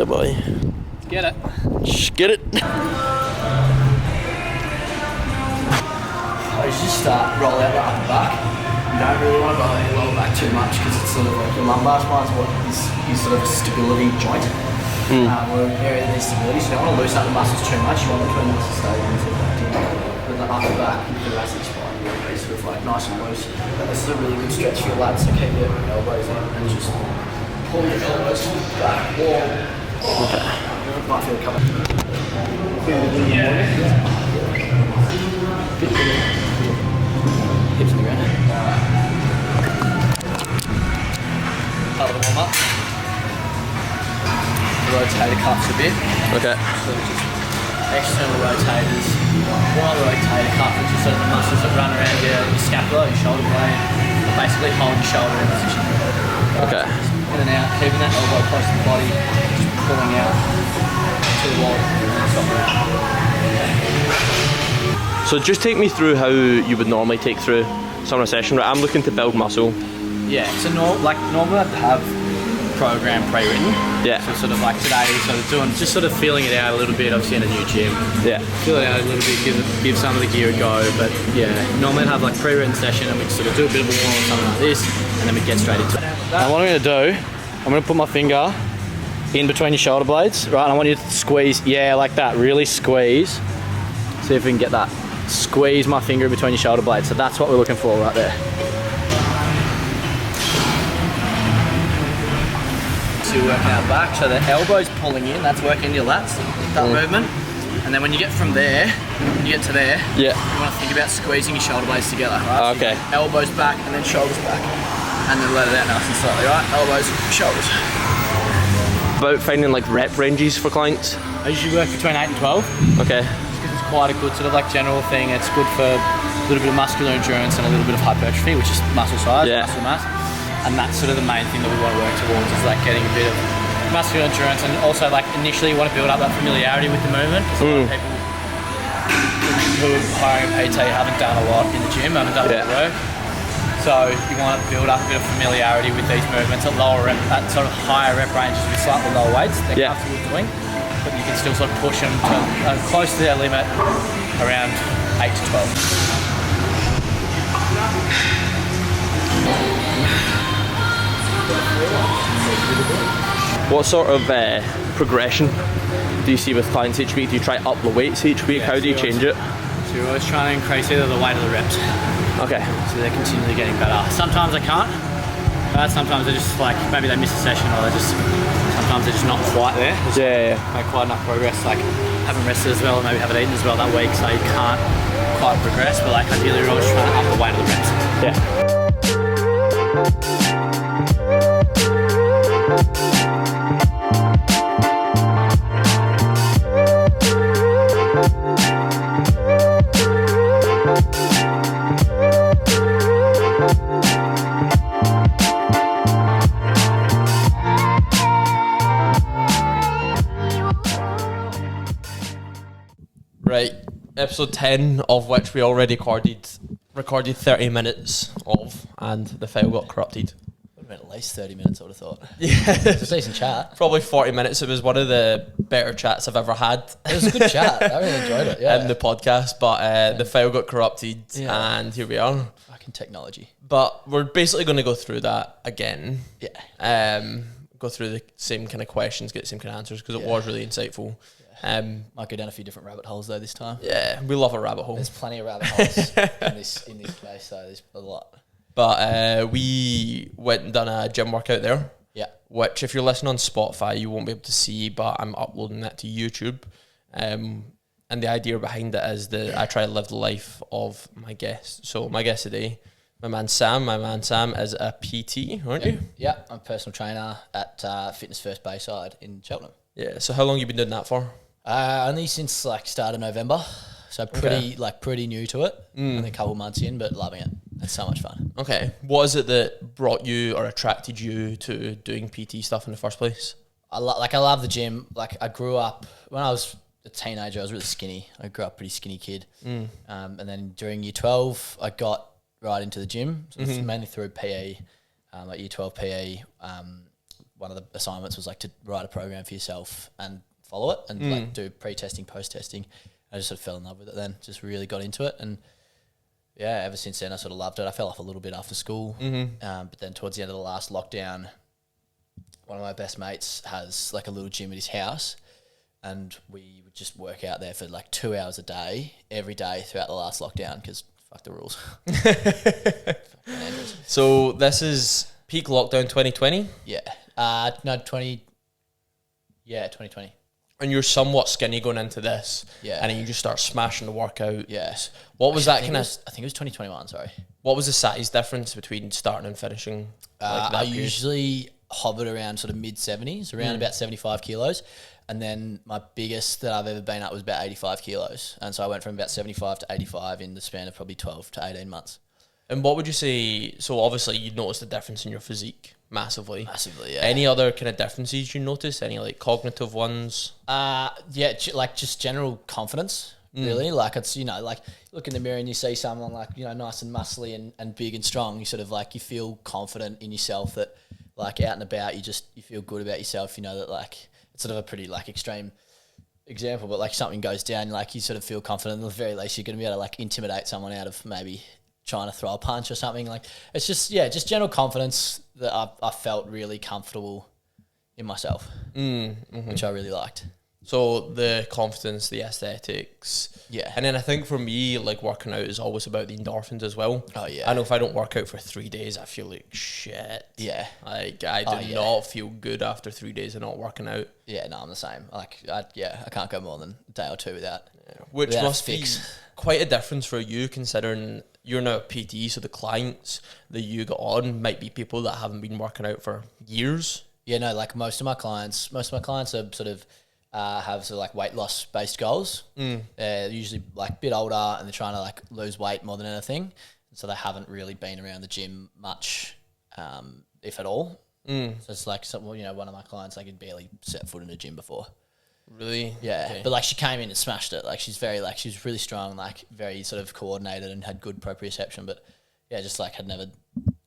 Yeah, boy. Get it. Just get it. I just roll out the upper back. You don't really want to roll out your lower back too much because it's sort of like your lumbar spine is sort of a stability joint. Or an area that needs stability, so you don't want to loosen up the muscles too much. You want the twin muscles stay in. With the upper back, the thoracic spine, you want to be sort of like nice and loose. And this is a really good stretch for your lats, so keep your elbows in and just pull your elbows back. Okay. Might feel a couple. Hips in the ground. Part of the warm up. Rotate the cuffs a bit. Okay. So just external rotators. One rotator cuff, which is sort of the muscles that run around your scapula, your shoulder blade. Basically hold your shoulder in position. Okay. In and out, keeping that elbow close to the body, just pulling out to the wall and stop around. So just take me through how you would normally take through some of the session. Right, I'm looking to build muscle. Yeah, so normally I'd have program pre-written. Yeah. So sort of like today, sort of doing, just sort of feeling it out a little bit, obviously in a new gym. Yeah. Feel it out a little bit, give some of the gear a go, but yeah, normally I'd have like pre-written session and we'd sort of do a bit of a warm or something like this, and then we'd get straight into it. And what I'm going to do, I'm going to put my finger in between your shoulder blades, right, and I want you to squeeze, yeah, like that, really squeeze. See if we can get that. Squeeze my finger in between your shoulder blades, so that's what we're looking for right there. So you're working out back, so the elbow's pulling in, that's working your lats, that movement. And then when you get from there, when you get to there, you want to think about squeezing your shoulder blades together, right? Okay. So elbows back and then shoulders back. And then let it out nice and slowly, right? Elbows, shoulders. About finding like rep ranges for clients. I usually work between 8 and 12. Okay. It's quite a good sort of like general thing. It's good for a little bit of muscular endurance and a little bit of hypertrophy, which is muscle size, muscle mass. And that's sort of the main thing that we want to work towards, is like getting a bit of muscular endurance, and also like initially you want to build up that familiarity with the movement. Because a lot of people who are hiring a PT haven't done a lot in the gym, haven't done a lot of work. So you want to build up a bit of familiarity with these movements at lower rep, at sort of higher rep ranges with slightly lower weights they're comfortable doing, but you can still sort of push them to close to their limit around 8 to 12. What sort of progression do you see with clients each week? Do you try up the weights each week? How do you change it? So you're always trying to increase either the weight or the reps. Okay. So they're continually getting better. Sometimes I can't. Sometimes they're just like, maybe they miss a session, or sometimes they're just not quite there. Make quite enough progress, like haven't rested as well, maybe haven't eaten as well that week, so you can't quite progress, but like ideally you're always trying to up the weight of the reps. Yeah. Right, episode 10 of which we already recorded 30 minutes of, and the file got corrupted. Would have been at least 30 minutes, I would have thought. Yeah. It's a decent chat. Probably 40 minutes. It was one of the better chats I've ever had. It was a good chat. I really enjoyed it, in the podcast, but the file got corrupted, and here we are. Fucking technology. But we're basically going to go through that again. Yeah. Go through the same kind of questions, get the same kind of answers, because it was really insightful. Might go down a few different rabbit holes though this time. Yeah, we love a rabbit hole. There's plenty of rabbit holes in this place, so there's a lot. But we went and done a gym workout there. Yeah. Which, if you're listening on Spotify, you won't be able to see, but I'm uploading that to YouTube. And the idea behind it is that I try to live the life of my guest. So my guest today, my man Sam is a PT, aren't you? Yeah, I'm a personal trainer at Fitness First Bayside in Cheltenham. Yeah. So how long you been doing that for? Only since like start of November, so pretty new to it. Only a couple months in, but loving it. It's so much fun. Okay, what is it that brought you or attracted you to doing PT stuff in the first place? I love the gym. Like I grew up when I was a teenager. I was really skinny. I grew up a pretty skinny kid. And then during year 12, I got right into the gym, so mainly through PE, like year 12 PE. one of the assignments was like to write a program for yourself and follow it and like do pre-testing, post-testing. I just sort of fell in love with it then, just really got into it. And yeah, ever since then I sort of loved it. I fell off a little bit after school. But then towards the end of the last lockdown, one of my best mates has like a little gym at his house, and we would just work out there for like 2 hours a day, every day throughout the last lockdown, because fuck the rules. So this is peak lockdown 2020? Yeah. No, 2020. And you're somewhat skinny going into this. Yeah. And then you just start smashing the workout. Yes. What was that kind of... I think it was 2021, sorry. What was the size difference between starting and finishing? I usually hovered around sort of mid-70s, around about 75 kilos. And then my biggest that I've ever been at was about 85 kilos. And so I went from about 75 to 85 in the span of probably 12 to 18 months. And what would you say... So obviously you noticed the difference in your physique massively. Massively, yeah. Any other kind of differences you notice? Any like cognitive ones? Yeah, like just general confidence, really. Like it's, you know, like look in the mirror and you see someone like, you know, nice and muscly and big and strong. You sort of like, you feel confident in yourself that like out and about, you feel good about yourself. You know that like, it's sort of a pretty like extreme example, but like something goes down, like you sort of feel confident. At the very least, you're going to be able to like intimidate someone out of maybe trying to throw a punch or something. Like it's just, yeah, just general confidence that I felt really comfortable in myself, which I really liked. So the confidence, the aesthetics. Yeah. And then I think for me, like working out is always about the endorphins as well. Oh, yeah. I know if I don't work out for 3 days, I feel like shit. Yeah. Like I do not feel good after 3 days of not working out. Yeah, no, I'm the same. Like, I can't go more than a day or two without. Which without must be quite a difference for you, considering you're now a PT, so the clients that you got on might be people that haven't been working out for years. Yeah, no, like most of my clients are sort of have sort of like weight loss based goals. They're usually like a bit older and they're trying to like lose weight more than anything. So they haven't really been around the gym much, if at all. So it's like one of my clients, like had barely set foot in a gym before. Really? Yeah. Okay. But like she came in and smashed it. Like she's really strong, like very sort of coordinated and had good proprioception, but yeah, just like had never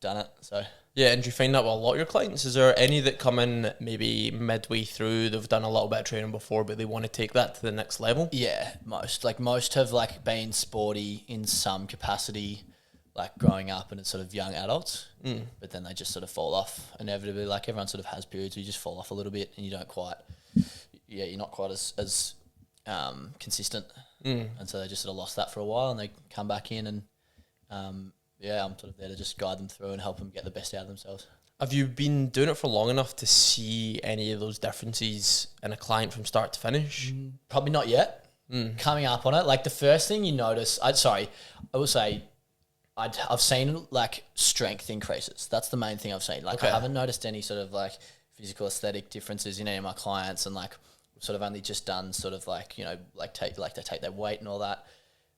done it. So yeah, and do you find that with a lot of your clients? Is there any that come in maybe midway through, they've done a little bit of training before, but they want to take that to the next level? Yeah, most have like been sporty in some capacity, like growing up and it's sort of young adults, but then they just sort of fall off inevitably. Like everyone sort of has periods where you just fall off a little bit and you don't quite, you're not quite as consistent. And so they just sort of lost that for a while and they come back in and, I'm sort of there to just guide them through and help them get the best out of themselves. Have you been doing it for long enough to see any of those differences in a client from start to finish? Probably not yet. Coming up on it, like the first thing you notice, I will say I've seen like strength increases. That's the main thing I've seen. Like I haven't noticed any sort of like physical aesthetic differences in any of my clients, and like we've sort of only just done sort of like, you know, like they take their weight and all that,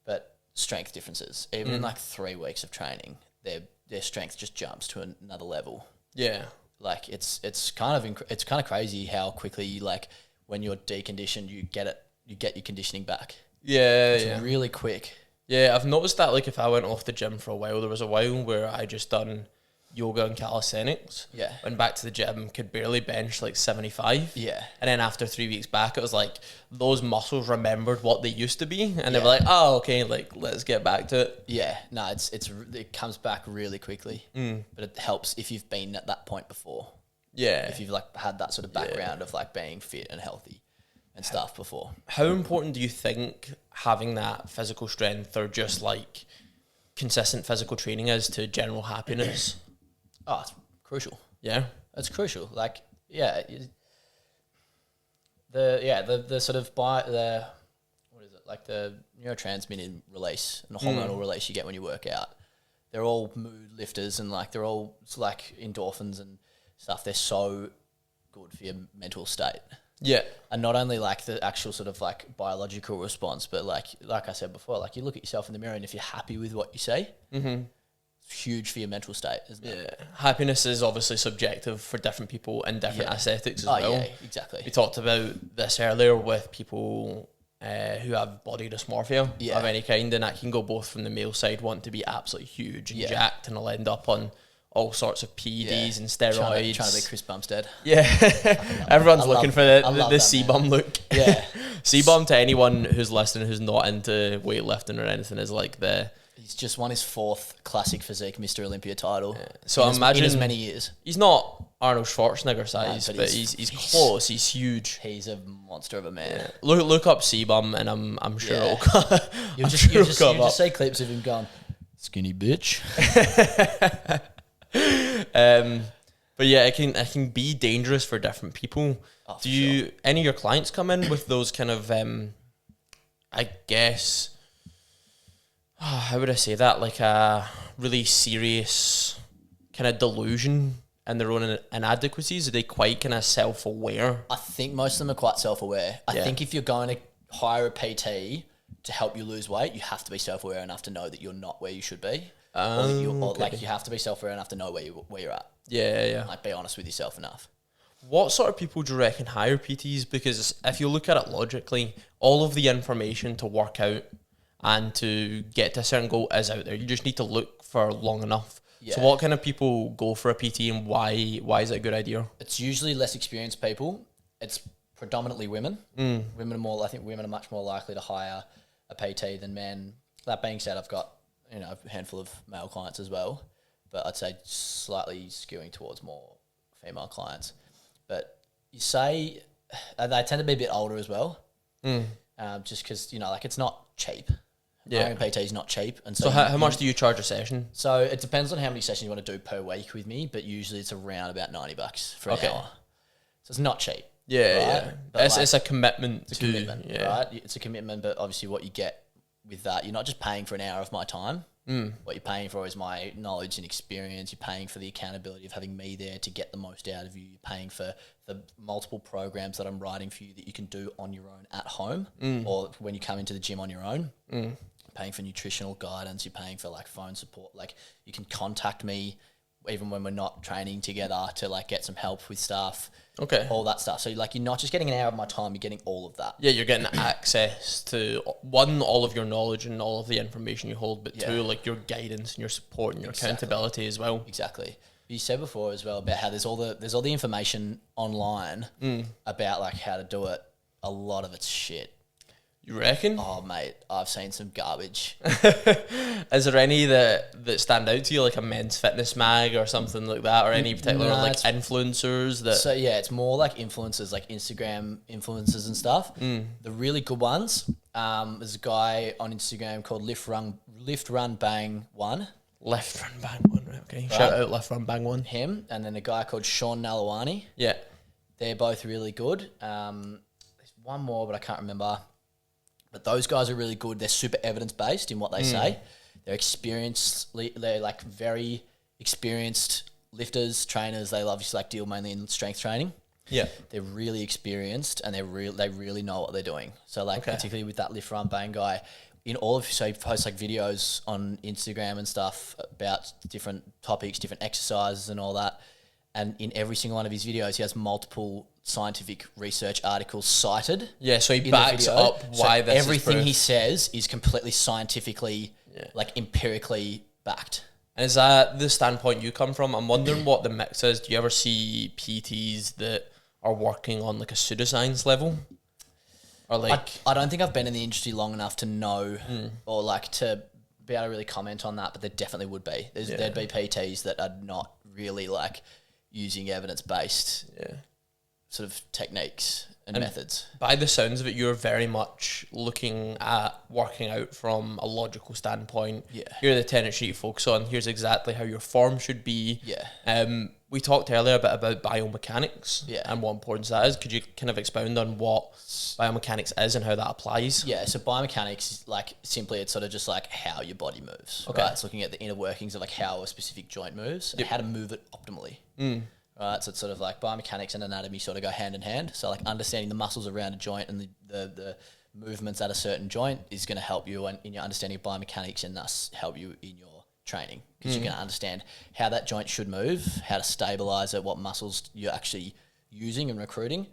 but strength differences, even in like 3 weeks of training, their strength just jumps to another level. Yeah, like it's kind of crazy how quickly you, like when you're deconditioned, you get your conditioning back. Yeah, it's really quick. Yeah, I've noticed that. Like if I went off the gym for a while, there was a while where I just done yoga and calisthenics. Yeah, went back to the gym, could barely bench like 75. Yeah, and then after 3 weeks back, it was like those muscles remembered what they used to be, and they were like, "Oh, okay, like let's get back to it." Yeah, no, it comes back really quickly, but it helps if you've been at that point before. Yeah, if you've like had that sort of background of like being fit and healthy and stuff before. How important do you think having that physical strength or just like consistent physical training is to general happiness? Oh, it's crucial. Yeah, it's crucial. Like, the sort of like the neurotransmitter release and the hormonal release you get when you work out. They're all mood lifters and like they're all like endorphins and stuff. They're so good for your mental state. Yeah, and not only like the actual sort of like biological response, but like I said before, like you look at yourself in the mirror and if you're happy with what you say. It's huge for your mental state, isn't it? Yeah. Happiness is obviously subjective for different people and different aesthetics as well. Yeah, exactly. We talked about this earlier with people who have body dysmorphia of any kind, and that can go both from the male side wanting to be absolutely huge and jacked, and I'll end up on all sorts of PEDs and steroids. Trying to be Chris Bumstead. Yeah. Everyone's looking for the that, C-bum look. Yeah. C-bum, to anyone who's listening who's not into weightlifting or anything, is like the... He's just won his 4th classic physique Mr. Olympia title. Yeah. So imagine... in as many years. He's not Arnold Schwarzenegger size, but he's close. He's huge. He's a monster of a man. Yeah. Look up C-bum, and I'm sure it'll come. You'll just see clips of him going, skinny bitch. But yeah, it can be dangerous for different people. Oh, Do any of your clients come in with those kind of I guess, how would I say that, like a really serious kind of delusion and their own inadequacies? Are they quite kind of self-aware? I think most of them are quite self-aware. I think if you're going to hire a PT to help you lose weight, you have to be self-aware enough to know that you're not where you should be. Like you have to be self-aware enough to know where you're at. Yeah. Like, be honest with yourself enough. What sort of people do you reckon hire PTs? Because if you look at it logically, all of the information to work out and to get to a certain goal is out there. You just need to look for long enough. Yeah. So what kind of people go for a PT, and why is it a good idea? It's usually less experienced people. It's predominantly women. Women are much more likely to hire a PT than men. That being said, I've got a handful of male clients as well, but I'd say slightly skewing towards more female clients. But you say they tend to be a bit older as well, just because it's not cheap. Hiring a PT is not cheap, and so how much do you charge a session? So it depends on how many sessions you want to do per week with me, but usually it's around about $90 for an hour. So it's not cheap. Yeah. It's a commitment. It's a commitment, right? It's a commitment, but obviously what you get with that, you're not just paying for an hour of my time. What you're paying for is my knowledge and experience. You're paying for the accountability of having me there to get the most out of you. You're paying for the multiple programs that I'm writing for you that you can do on your own at home or when you come into the gym on your own. You're paying for nutritional guidance. You're paying for like phone support. Like you can contact me even when we're not training together to like get some help with stuff. Okay. All that stuff. So like you're not just getting an hour of my time, you're getting all of that. Yeah, you're getting access to one, all of your knowledge and all of the information you hold, but two, like your guidance and your support and your accountability as well. Exactly. You said before as well about how there's all the information online about like how to do it. A lot of it's shit. You reckon? Oh, mate, I've seen some garbage. Is there any that stand out to you, like a Men's Fitness mag or something like that, or any particular influencers that? So yeah, it's more like influencers, like Instagram influencers and stuff. The really good ones. There's a guy on Instagram called Lift Run Bang 1. Lift Run Bang 1, okay. Right. Shout out Lift Run Bang 1. Him, and then a guy called Sean Nalawani. Yeah. They're both really good. There's one more, but I can't remember. But those guys are really good. They're super evidence-based in what they say. They're experienced. They're like very experienced lifters, trainers. They obviously like deal mainly in strength training. Yeah. They're really experienced and they really know what they're doing. So like particularly with that Lift Run Bang guy, he posts like videos on Instagram and stuff about different topics, different exercises and all that. And in every single one of his videos, he has multiple scientific research articles cited. Yeah, so he backs up why this everything he says is completely scientifically, like empirically backed. And is that the standpoint you come from? I'm wondering what the mix is. Do you ever see PTs that are working on like a pseudoscience level? Or like I don't think I've been in the industry long enough to know or like to be able to really comment on that, but there definitely would be. There'd be PTs that are not really like using evidence-based sort of techniques and methods. By the sounds of it, you're very much looking at working out from a logical standpoint. Yeah. Here are the tenets you focus on. Here's exactly how your form should be. Yeah. We talked earlier a bit about biomechanics and what importance that is. Could you kind of expound on what biomechanics is and how that applies? Yeah, so biomechanics is like simply it's sort of just like how your body moves. Okay. Right? It's looking at the inner workings of like how a specific joint moves and how to move it optimally. Right, so it's sort of like biomechanics and anatomy sort of go hand in hand. So like understanding the muscles around a joint and the movements at a certain joint is going to help you in your understanding of biomechanics and thus help you in your training because you're going to understand how that joint should move, how to stabilize it, what muscles you're actually using and recruiting.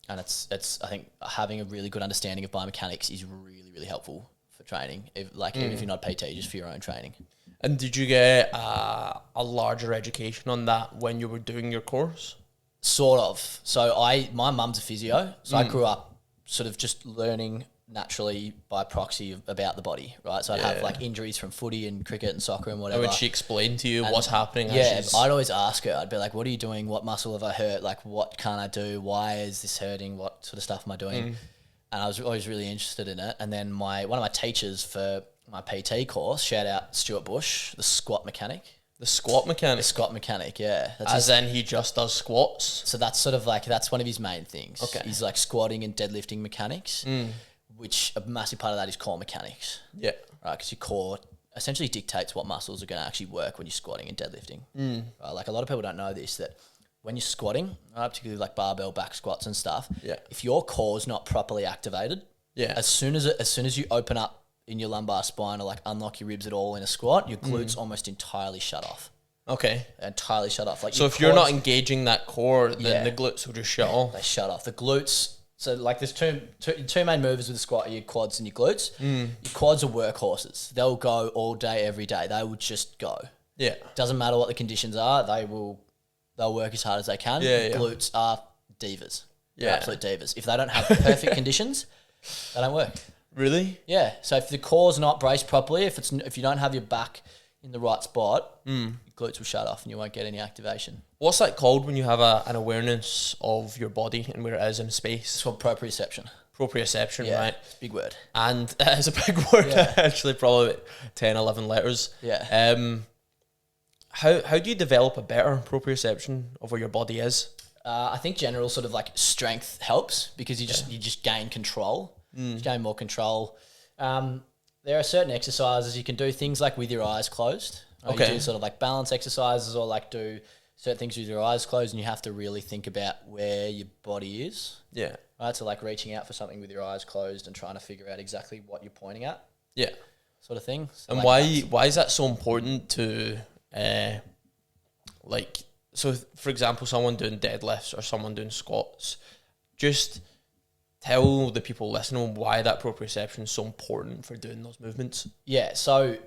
And it's I think having a really good understanding of biomechanics is really, really helpful for training. Even if you're not a PT, just for your own training. And did you get a larger education on that when you were doing your course? Sort of. So my mum's a physio, so I grew up sort of just learning naturally by proxy about the body, right? So I'd have like injuries from footy and cricket and soccer and whatever. And when she explained to you what's happening? Yeah, I'd always ask her. I'd be like, what are you doing? What muscle have I hurt? Like, what can't I do? Why is this hurting? What sort of stuff am I doing? And I was always really interested in it. And then one of my teachers for my PT course, shout out Stuart Bush, the squat mechanic. The squat mechanic? The squat mechanic, yeah. As in he just does squats? So that's sort of like, that's one of his main things. Okay. He's like squatting and deadlifting mechanics, which a massive part of that is core mechanics. Yeah. Right, because your core essentially dictates what muscles are going to actually work when you're squatting and deadlifting. Right, like a lot of people don't know this, that when you're squatting, particularly like barbell back squats and stuff, if your core's not properly activated, as soon as you open up in your lumbar spine or like unlock your ribs at all in a squat, your glutes almost entirely shut off. Okay. Entirely shut off. Like so if you're not engaging that core, then the glutes will just shut off. They shut off. The glutes, so like there's two main movers with the squat are your quads and your glutes. Your quads are workhorses. They'll go all day, every day. They will just go. Yeah. Doesn't matter what the conditions are, they'll work as hard as they can. Glutes are divas. They're absolute divas. If they don't have perfect conditions, they don't work. Really? Yeah. So if the core's not braced properly, if you don't have your back in the right spot, your glutes will shut off and you won't get any activation. What's that called when you have an awareness of your body and where it is in space? It's called proprioception. Proprioception, right? It's a big word. And it's a big word, actually, probably 10, 11 letters. Yeah. How do you develop a better proprioception of where your body is? I think general sort of like strength helps because you just gain control. You gain more control. There are certain exercises you can do, things like with your eyes closed. You do sort of like balance exercises or like do certain things with your eyes closed, and you have to really think about where your body is. Yeah. Right. So like reaching out for something with your eyes closed and trying to figure out exactly what you're pointing at. Yeah. Sort of thing. So and like why is that so important to so for example, someone doing deadlifts or someone doing squats, just tell the people listening why that proprioception is so important for doing those movements. Yeah, so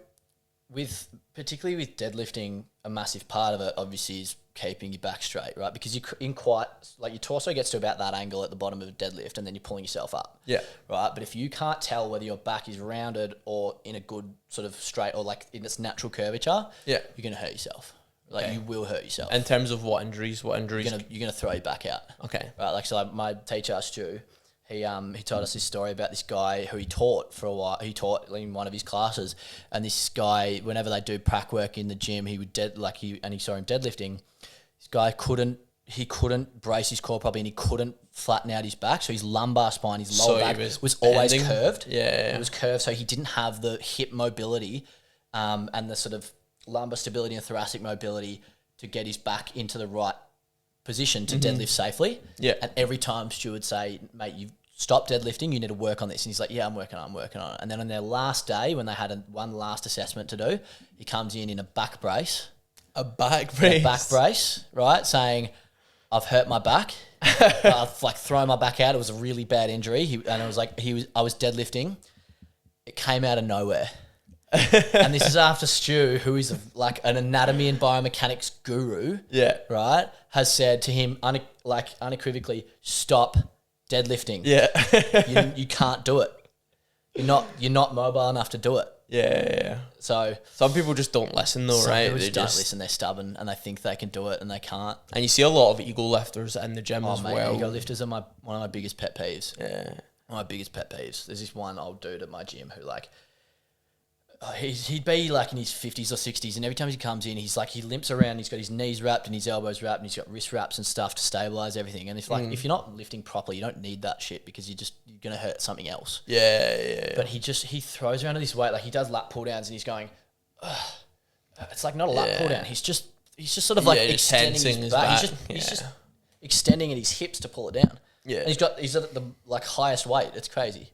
particularly with deadlifting, a massive part of it obviously is keeping your back straight, right? Because your torso gets to about that angle at the bottom of a deadlift and then you're pulling yourself up. Yeah. Right? But if you can't tell whether your back is rounded or in a good sort of straight or like in its natural curvature, you're going to hurt yourself. Like you will hurt yourself. In terms of what injuries? You're gonna throw your back out. Okay. Right. Like so, like my teacher Stu, he told us this story about this guy who he taught for a while. He taught in one of his classes, and this guy, whenever they do prac work in the gym, he would he saw him deadlifting. This guy couldn't brace his core properly, and he couldn't flatten out his back. So his lumbar spine, his lower back was always curved. Yeah. It was curved, so he didn't have the hip mobility, and the sort of lumbar stability and thoracic mobility to get his back into the right position to deadlift safely. Yeah. And every time Stu would say, mate, you've stopped deadlifting, you need to work on this. And he's like, yeah, I'm working on it. And then on their last day, when they had one last assessment to do, he comes in a back brace. A back brace, right? Saying, I've hurt my back. I've like thrown my back out. It was a really bad injury. I was deadlifting. It came out of nowhere. And this is after Stu, who is like an anatomy and biomechanics guru, right, has said to him unequivocally, stop deadlifting. Yeah. you can't do it. You're not mobile enough to do it. Yeah. So some people just don't listen though, right? People just don't listen. They're stubborn and they think they can do it and they can't. And you see a lot of ego lifters in the gym as well. Ego lifters are one of my biggest pet peeves. Yeah. One of my biggest pet peeves. There's this one old dude at my gym who he'd be like in his 50s or 60s, and every time he comes in, he limps around, he's got his knees wrapped and his elbows wrapped and he's got wrist wraps and stuff to stabilize everything. And if you're not lifting properly, you don't need that shit because you're going to hurt something else. Yeah. But he throws around this weight, like he does lat pull downs and he's going, ugh. It's like not a lat pull down. He's just sort of like extending his back. He's just extending at his hips to pull it down. Yeah. And he's at the like highest weight. It's crazy.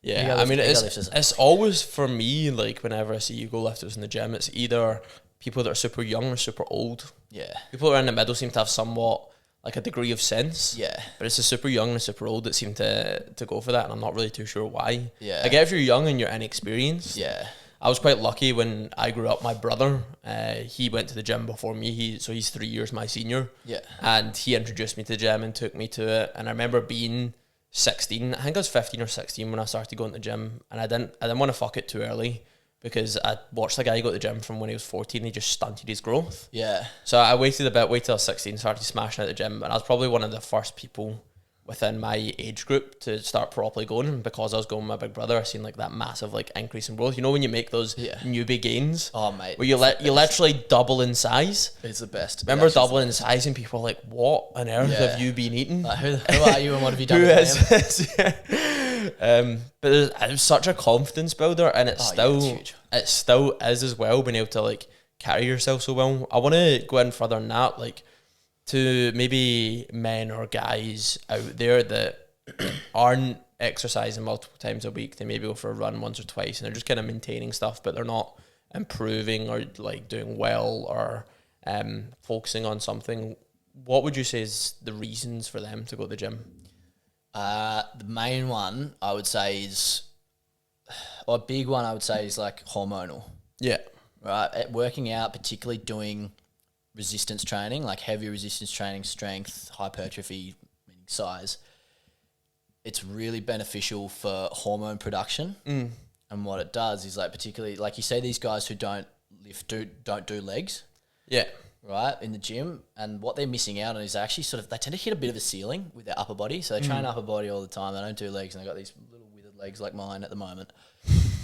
Yeah, I mean, it's always for me, like whenever I see ego lifters in the gym, it's either people that are super young or super old. Yeah. People that are in the middle seem to have somewhat like a degree of sense. Yeah. But it's the super young and the super old that seem to go for that, and I'm not really too sure why. Yeah. I get if you're young and you're inexperienced. Yeah. I was quite lucky when I grew up. My brother, he went to the gym before me. He's 3 years my senior. Yeah. And he introduced me to the gym and took me to it. And I remember being 16. I think I was 15 or 16 when I started going to the gym, and I didn't want to fuck it too early because I watched a guy go to the gym from when he was 14. He just stunted his growth. Yeah. So I waited a bit, waited till I was 16, started smashing at the gym, and I was probably one of the first people within my age group to start properly going. And because I was going with my big brother, I seen like that massive like increase in growth. You know when you make those newbie gains? Oh mate, where you literally double in size. It's the best. Remember doubling in size and people are like, what on earth have you been eating? Like, who are you and what have you done? Who is this? But it was such a confidence builder, and it still is as well, being able to like carry yourself so well. I want to go in further than that, like to maybe men or guys out there that aren't exercising multiple times a week. They maybe go for a run once or twice and they're just kind of maintaining stuff, but they're not improving or like doing well or focusing on something. What would you say is the reasons for them to go to the gym? The main one I would say is, or a big one I would say is like hormonal. Yeah. Right. Working out, particularly doing resistance training, like heavy resistance training, strength, hypertrophy, meaning size. It's really beneficial for hormone production. And what it does is like, particularly like you say, these guys who don't do legs. Yeah. Right, in the gym, and what they're missing out on is actually they tend to hit a bit of a ceiling with their upper body. So they train upper body all the time. They don't do legs, and they've got these little withered legs like mine at the moment.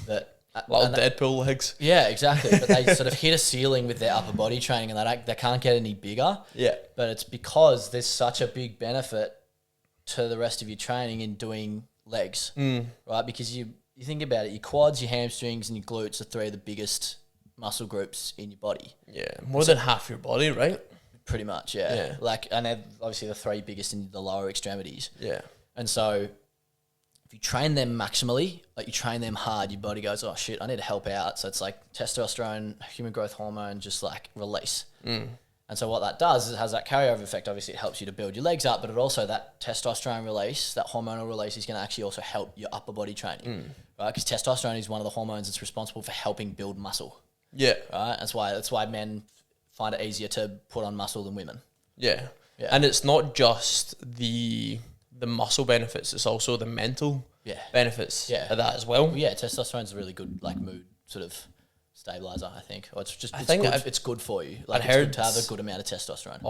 But little Deadpool legs. Yeah, exactly. But they sort of hit a ceiling with their upper body training, and they can't get any bigger. Yeah. But it's because there's such a big benefit to the rest of your training in doing legs, right? Because you think about it, your quads, your hamstrings, and your glutes are three of the biggest muscle groups in your body. Yeah, more than half your body, right? Pretty much, yeah. Like, and they're obviously the three biggest in the lower extremities. Yeah. And so if you train them maximally, like you train them hard, your body goes, oh shit, I need to help out. So it's like testosterone, human growth hormone, just like release. And so what that does is it has that carryover effect. Obviously it helps you to build your legs up, but it also, that testosterone release, that hormonal release is going to actually also help your upper body training, right? Because testosterone is one of the hormones that's responsible for helping build muscle. Yeah. Right. That's why men find it easier to put on muscle than women. Yeah. And it's not just the muscle benefits, it's also the mental benefits of that as well. Yeah, testosterone's a really good like mood sort of stabilizer, I think. Or it's good for you. Like it's good to have a good amount of testosterone.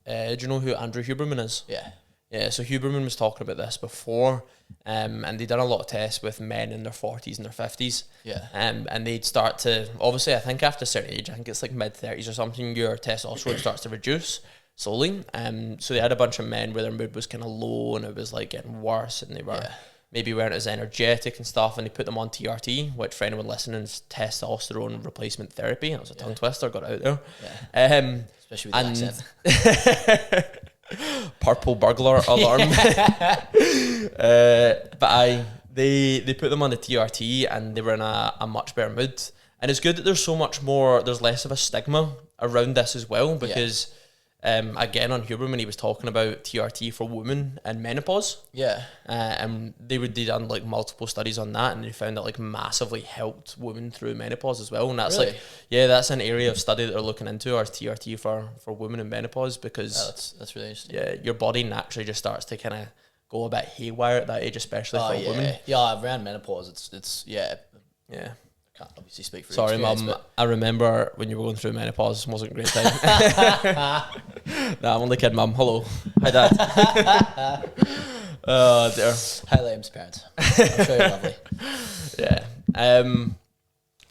Do you know who Andrew Huberman is? Yeah. Yeah, so Huberman was talking about this before, and they done a lot of tests with men in their 40s and their 50s. Yeah. And they'd start to, obviously, I think after a certain age, I think it's like mid-30s or something, your testosterone starts to reduce slowly. So they had a bunch of men where their mood was kind of low and it was like getting worse, and they were maybe weren't as energetic and stuff, and they put them on TRT, which for anyone listening is testosterone replacement therapy. That was a tongue twister, got it out there. Especially with the accent. Purple burglar alarm. They put them on the TRT and they were in a much better mood. And it's good that there's less of a stigma around this as well, because again on Huberman he was talking about TRT for women and menopause. Yeah. And they done like multiple studies on that, and they found that like massively helped women through menopause as well. And that's really? That's an area of study that they're looking into, or TRT for women in menopause, because that's really interesting. Yeah, your body naturally just starts to kind of go a bit haywire at that age, especially for women. Yeah, around menopause it's Yeah. Can't obviously speak for Sorry, Mum. I remember when you were going through menopause. It wasn't a great time. Nah, I'm only kidding, Mum. Hello. Hi, Dad. Oh, dear. Hi, Liam's parents. I'm sure you're lovely. Yeah.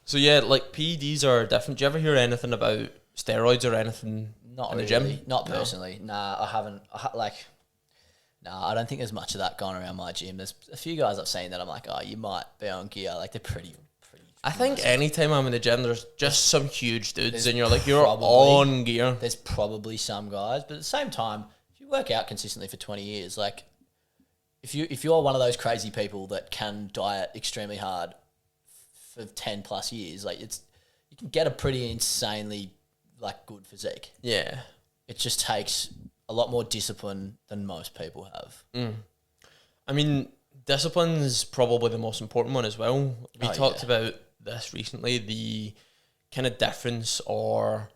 So, yeah, like, PEDs are different. Do you ever hear anything about steroids or anything in the gym? Not personally. No. Nah, I haven't. I don't think there's much of that going around my gym. There's a few guys I've seen that I'm like, oh, you might be on gear. Like, they're pretty I think anytime I'm in the gym, there's just some huge dudes, and you're on gear. There's probably some guys, but at the same time, if you work out consistently for 20 years, like if you're one of those crazy people that can diet extremely hard for 10 plus years, like you can get a pretty insanely like good physique. Yeah, it just takes a lot more discipline than most people have. I mean, discipline is probably the most important one as well. We talked about this recently, the kind of difference, or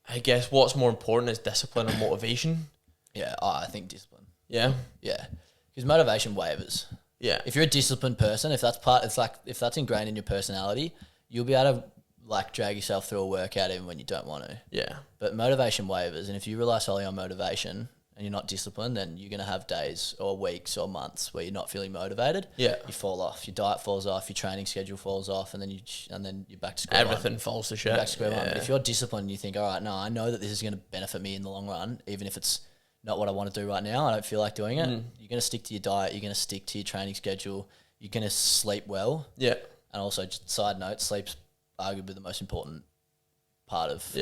I guess what's more important is discipline and motivation. Yeah, I think discipline. Yeah. Yeah, because motivation wavers. Yeah. If you're a disciplined person, if that's ingrained in your personality, you'll be able to like drag yourself through a workout even when you don't want to. Yeah. But motivation wavers, and if you rely solely on motivation and you're not disciplined, then you're going to have days or weeks or months where you're not feeling motivated. Yeah. You fall off. Your diet falls off. Your training schedule falls off, and then you're back to square one. Everything falls to shit. You're back to square one. But if you're disciplined, and you think, all right, no, I know that this is going to benefit me in the long run, even if it's not what I want to do right now. I don't feel like doing it. You're going to stick to your diet. You're going to stick to your training schedule. You're going to sleep well. Yeah. And also, just side note, sleep's arguably the most important part of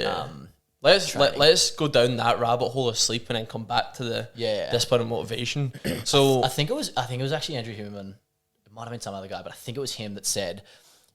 Let's go down that rabbit hole of sleep and then come back to the discipline and motivation. So I think it was actually Andrew Huberman. It might have been some other guy, but I think it was him that said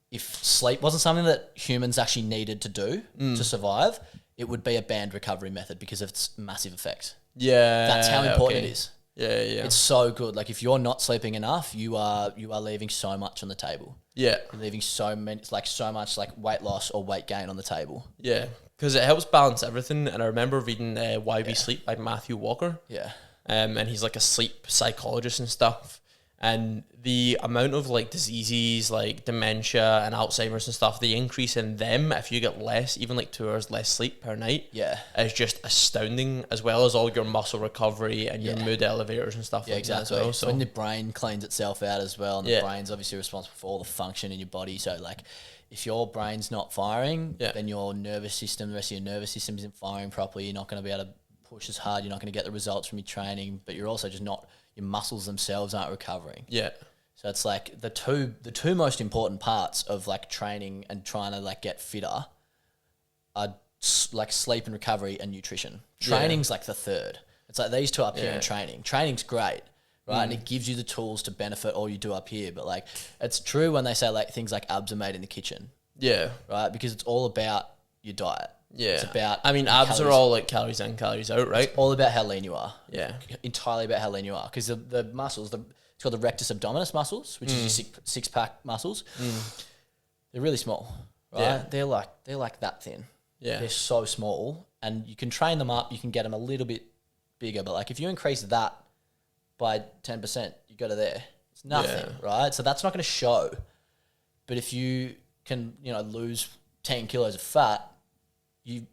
if sleep wasn't something that humans actually needed to do to survive, it would be a banned recovery method because of its massive effects. Yeah, that's how important it is. Yeah. It's so good. Like if you're not sleeping enough, you are leaving so much on the table. Yeah, you're leaving so much weight loss or weight gain on the table. Yeah, because it helps balance everything. And I remember reading Why We Sleep by Matthew Walker. Yeah, and he's like a sleep psychologist and stuff. And the amount of like diseases like dementia and Alzheimer's and stuff, the increase in them if you get less, even like 2 hours less sleep per night, is just astounding, as well as all your muscle recovery and your mood elevators and stuff like that as well. So when the brain cleans itself out as well, and the brain's obviously responsible for all the function in your body. So like if your brain's not firing, then your nervous system, the rest of your nervous system isn't firing properly. You're not going to be able to push as hard. You're not going to get the results from your training, but you're also just not, your muscles themselves aren't recovering. Yeah. So it's like the two most important parts of like training and trying to like get fitter are like sleep and recovery and nutrition. Training's like the third. It's like these two up here in training. Training's great, right? And it gives you the tools to benefit all you do up here. But like it's true when they say like things like abs are made in the kitchen. Yeah. Right? Because it's all about your diet. Yeah. It's about, I mean, abs are all like calories in, calories out, right? It's all about how lean you are. Yeah. Entirely about how lean you are. Because the muscles, it's called the rectus abdominis muscles, which is your six pack muscles. They're really small, right? Yeah. They're like that thin. Yeah. They're so small, and you can train them up. You can get them a little bit bigger, but like if you increase that by 10%, you go to there. It's nothing, right? So that's not going to show. But if you can, lose 10 kilos of fat, you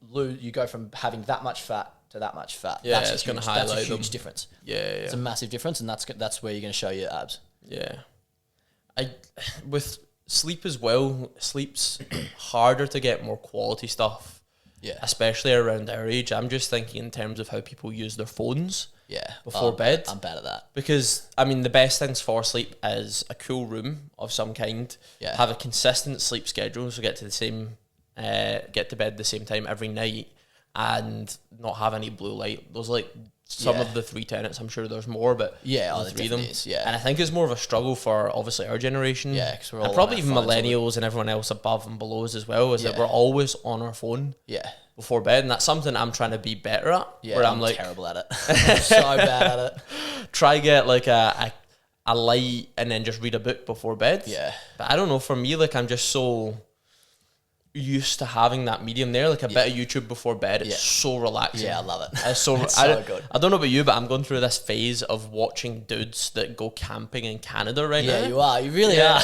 go from having that much fat to that much fat. Yeah, it's going to highlight them. That's a huge difference. Yeah. It's a massive difference, and that's where you're going to show your abs. Yeah. With sleep as well, sleep's harder to get more quality stuff. Yeah. Especially around our age. I'm just thinking in terms of how people use their phones. Yeah. Before bed. I'm bad at that. Because, I mean, the best things for sleep is a cool room of some kind. Yeah. Have a consistent sleep schedule, so get to bed the same time every night, and not have any blue light. Those are like some of the 3 tenets. I'm sure there's more, but the 3 of them. Is, yeah. And I think it's more of a struggle for obviously our generation. Yeah, because we're all and probably even millennials and everyone else above and below us as well. Is that we're always on our phone. Yeah. Before bed, and that's something I'm trying to be better at. Yeah, where I'm like terrible at it. I'm so bad at it. Try get like a light and then just read a book before bed. Yeah. But I don't know. For me, like I'm just so used to having that medium there, like a bit of YouTube before bed. It's so relaxing. Yeah, I love it. It's so good. I don't know about you, but I'm going through this phase of watching dudes that go camping in Canada right now. Yeah, you are. You really are.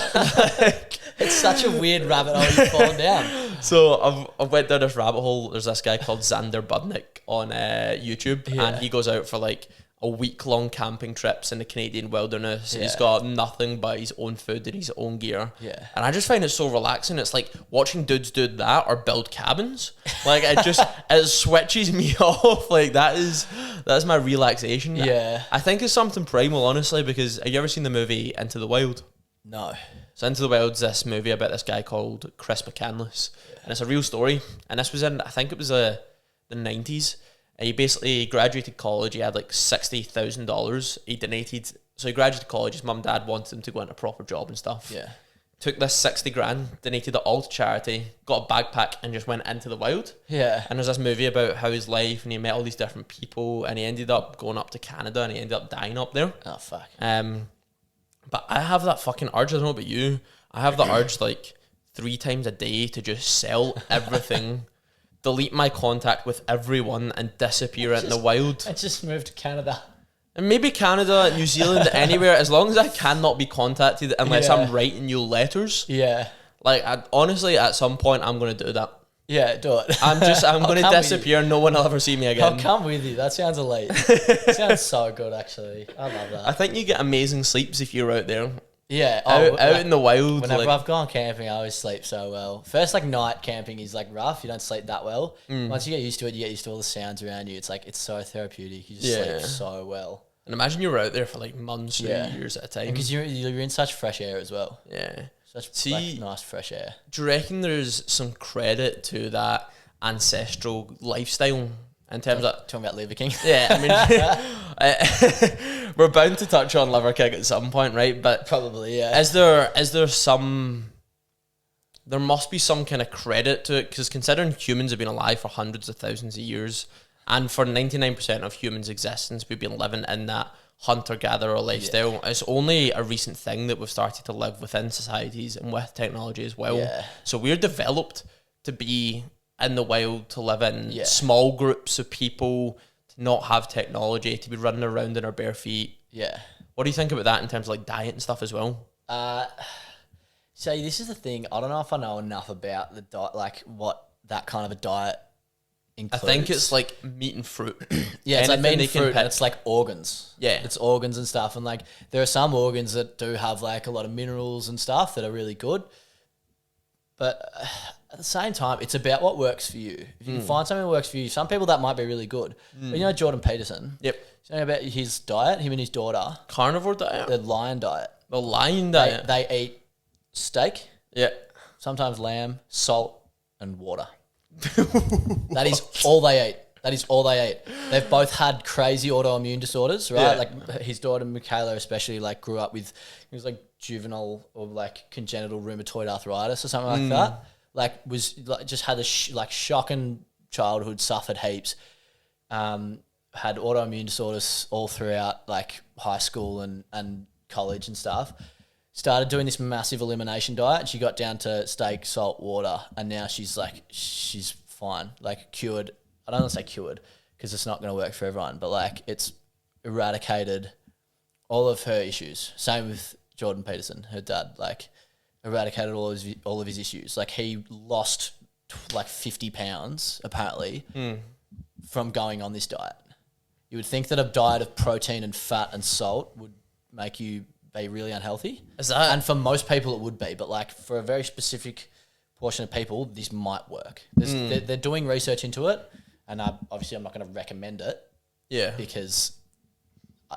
It's such a weird rabbit hole you've fallen down. So I've went down this rabbit hole. There's this guy called Xander Budnick on YouTube, and he goes out for like a week-long camping trips in the Canadian wilderness. He's got nothing but his own food and his own gear. Yeah. And I just find it so relaxing. It's like watching dudes do that or build cabins. Like it switches me off. Like that's my relaxation. Yeah. I think it's something primal, honestly, because have you ever seen the movie Into the Wild? No. So Into the Wild's this movie about this guy called Chris McCandless. And it's a real story. And this was in, I think it was the 90s. He basically graduated college. He had like $60,000. He donated. So he graduated college. His mum and dad wanted him to go into a proper job and stuff. Yeah. Took this 60 grand, donated it all to charity, got a backpack and just went into the wild. Yeah. And there's this movie about how his life, and he met all these different people, and he ended up going up to Canada, and he ended up dying up there. Oh, fuck. But I have that fucking urge. I don't know about you. I have the urge, like, 3 times a day to just sell everything, delete my contact with everyone, and disappear out in the wild. I just moved to Canada. And maybe Canada, New Zealand, anywhere, as long as I cannot be contacted unless I'm writing you letters. Yeah. Like, honestly, at some point, I'm going to do that. Yeah, do it. I'm going to disappear. No one will ever see me again. I'll come with you. That sounds elite. Sounds so good, actually. I love that. I think you get amazing sleeps if you're out there. Yeah. Out in the wild. Whenever I've gone camping, I always sleep so well. First, like, night camping is, like, rough. You don't sleep that well. Once you get used to it, you get used to all the sounds around you. It's, like, it's so therapeutic. You just sleep so well. And imagine you're out there for, like, months or years at a time. Because you're in such fresh air as well. Yeah. Such like, nice fresh air. Do you reckon there's some credit to that ancestral lifestyle in terms of talking about Liver King? Yeah, I mean, we're bound to touch on Liver King at some point, right? But probably, yeah. Is there some? There must be some kind of credit to it, because considering humans have been alive for hundreds of thousands of years, and for 99% of humans' existence, we've been living in that hunter-gatherer lifestyle. Yeah. It's only a recent thing that we've started to live within societies and with technology as well. Yeah. So we're developed to be in the wild, to live in small groups of people, to not have technology, to be running around in our bare feet. Yeah. What do you think about that in terms of like diet and stuff as well? So this is the thing. I don't know if I know enough about the diet, like what that kind of a diet includes. I think it's like meat and fruit. Yeah, it's like meat and fruit, and it's like organs. Yeah. It's organs and stuff. And like there are some organs that do have like a lot of minerals and stuff that are really good. But at the same time, it's about what works for you. If you can find something that works for you, some people that might be really good. But you know Jordan Peterson? Yep. Do you know about his diet, him and his daughter? Carnivore diet? The lion diet. The lion diet? They eat steak. Yeah. Sometimes lamb, salt, and water. That is all they eat. That is all they eat. They've both had crazy autoimmune disorders, right? Yeah. Like his daughter Michaela especially, like grew up with, it was like juvenile or like congenital rheumatoid arthritis or something like that. Like was like just had a shocking childhood, suffered heaps, had autoimmune disorders all throughout like high school and college and stuff. Started doing this massive elimination diet. She got down to steak, salt, water, and now she's fine, like cured. I don't want to say cured because it's not going to work for everyone, but like it's eradicated all of her issues. Same with Jordan Peterson, her dad, like eradicated all of his issues. Like he lost like 50 pounds apparently from going on this diet. You would think that a diet of protein and fat and salt would make you be really unhealthy. Is that? And for most people it would be, but like for a very specific portion of people, this might work. They're doing research into it, and obviously I'm not going to recommend it. Yeah. Because,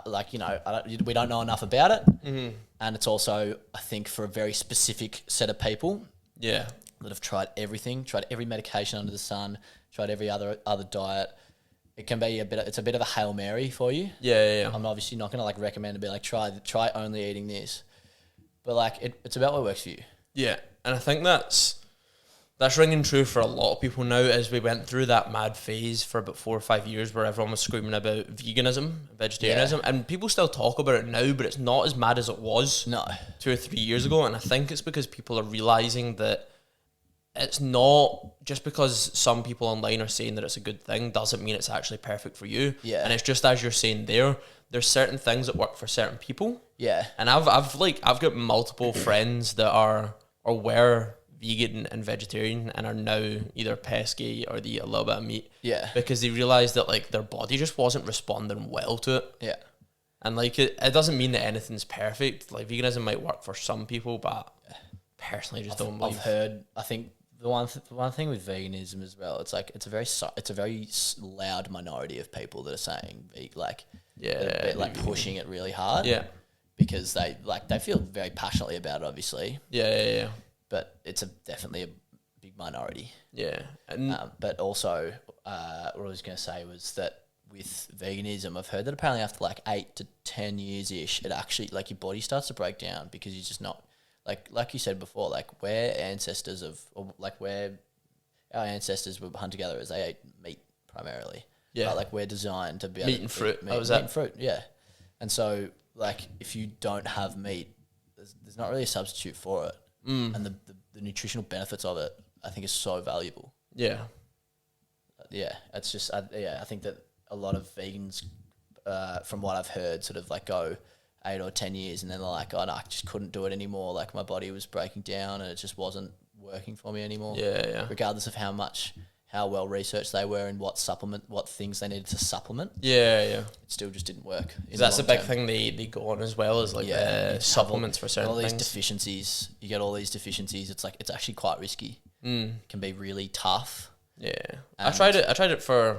like, you know, we don't know enough about it. Mm-hmm. And it's also, I think, for a very specific set of people. Yeah. That have tried everything, tried every medication under the sun, tried every other diet. It can be it's a bit of a Hail Mary for you. Yeah. I'm obviously not going to like recommend to be like, try only eating this. But like, it's about what works for you. Yeah. And I think that's ringing true for a lot of people now, as we went through that mad phase for about 4 or 5 years where everyone was screaming about veganism, vegetarianism, and people still talk about it now, but it's not as mad as it was 2 or 3 years ago. And I think it's because people are realising that it's not just because some people online are saying that it's a good thing doesn't mean it's actually perfect for you. Yeah. And it's just as you're saying there's certain things that work for certain people. Yeah. And I've got multiple friends that were vegan and vegetarian and are now either pesky or they eat a little bit of meat. Yeah. Because they realised that like their body just wasn't responding well to it. Yeah. And like it doesn't mean that anything's perfect. Like veganism might work for some people, but personally just don't believe. I've heard, I think the one thing with veganism as well, it's like it's a very loud minority of people that are saying like pushing it really hard. Yeah. Because they feel very passionately about it, obviously. Yeah. But it's definitely a big minority. Yeah. But also, what I was going to say was that with veganism, I've heard that apparently after like 8 to 10 years-ish, it actually, like your body starts to break down because you're just not, like you said before, like where our ancestors were hunter-gatherers, they ate meat primarily. Yeah. But like we're designed to be able meat and fruit. Meat and fruit, yeah. And so like if you don't have meat, there's not really a substitute for it. And the the nutritional benefits of it, I think, is so valuable. Yeah. Yeah, it's just, I think that a lot of vegans, from what I've heard, sort of like go 8 or 10 years and then they're like, oh no, I just couldn't do it anymore. Like my body was breaking down and it just wasn't working for me anymore. Yeah. Regardless of how well researched they were and what things they needed to supplement. Yeah. It still just didn't work. That's a big thing they go on as well, is like supplements for certain all these things. deficiencies. You get all these deficiencies. It's like, it's actually quite risky. It can be really tough. Yeah. I tried it for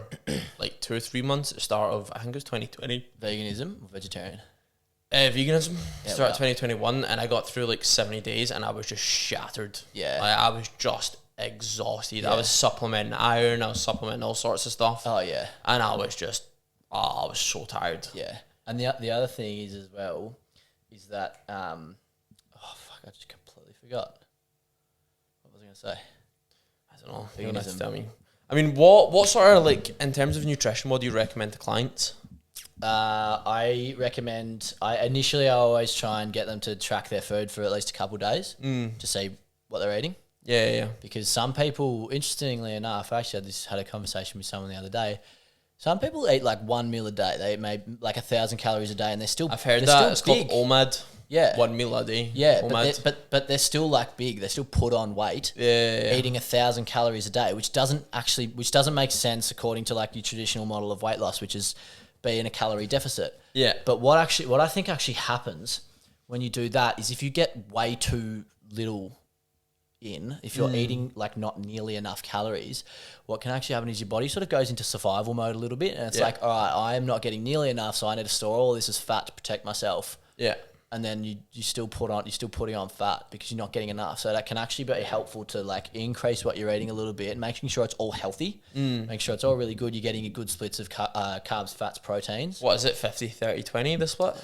like 2 or 3 months at the start of, I think it was 2020. Veganism or vegetarian? Veganism. Start of 2021, and I got through like 70 days and I was just shattered. Yeah. Like, I was just exhausted. I was supplementing iron, I was supplementing all sorts of stuff. Oh yeah. And I was just, I was so tired. Yeah. And the other thing is as well, is that, I just completely forgot. What was I going to say? I don't know. You're gonna have to tell me. I mean, what sort of, like, in terms of nutrition, what do you recommend to clients? I always try and get them to track their food for at least a couple of days to see what they're eating. Yeah. Because some people, interestingly enough, I actually had a conversation with someone the other day. Some people eat like 1 meal a day. They eat maybe like 1,000 calories a day, and they're still. I've heard that. It's called OMAD. Yeah. 1 meal a day. Yeah, but they're still like big. They still put on weight. Yeah. Eating 1,000 calories a day, which doesn't make sense according to like your traditional model of weight loss, which is be in a calorie deficit. Yeah. But what I think actually happens when you do that is if you get way too little in, if you're eating like not nearly enough calories, what can actually happen is your body sort of goes into survival mode a little bit, and it's like, all right, I am not getting nearly enough, so I need to store all this as fat to protect myself. Yeah. And then you're still putting on fat because you're not getting enough. So that can actually be helpful to like increase what you're eating a little bit, making sure it's all healthy, make sure it's all really good. You're getting a good splits of carbs, fats, proteins. What is it, 50, 30, 20, the split?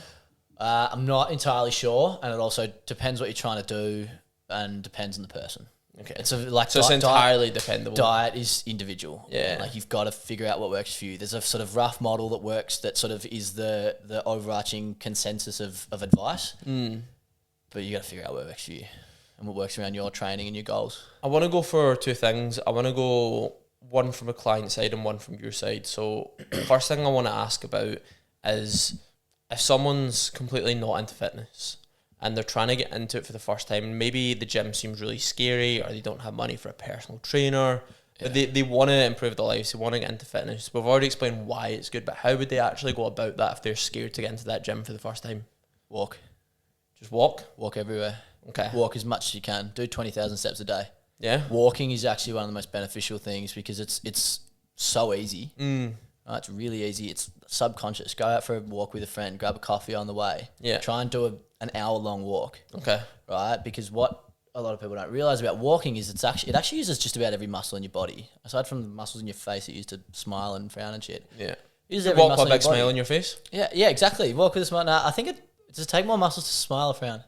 I'm not entirely sure, and it also depends what you're trying to do and depends on the person. Okay. It's entirely dependable. Diet is individual. Yeah. Like you've got to figure out what works for you. There's a sort of rough model that works that sort of is the overarching consensus of advice. But you got to figure out what works for you and what works around your training and your goals. I want to go for 2 things. I want to go one from a client side and one from your side. So first thing I want to ask about is if someone's completely not into fitness and they're trying to get into it for the first time, and maybe the gym seems really scary or they don't have money for a personal trainer, but they want to improve their lives, they want to get into fitness. We've already explained why it's good, but how would they actually go about that if they're scared to get into that gym for the first time? Walk. Just walk? Walk everywhere. Okay. Walk as much as you can. Do 20,000 steps a day. Yeah? Walking is actually one of the most beneficial things because it's so easy. It's really easy. It's subconscious. Go out for a walk with a friend. Grab a coffee on the way. Yeah. Try and do an hour-long walk. Okay. Right? Because what a lot of people don't realise about walking is it actually uses just about every muscle in your body. Aside from the muscles in your face that you use to smile and frown and shit. Yeah. Uses You every walk muscle with a in big your body. smile on your face? Yeah, exactly. Walk with a smile. Now, I think it does take more muscles to smile or frown.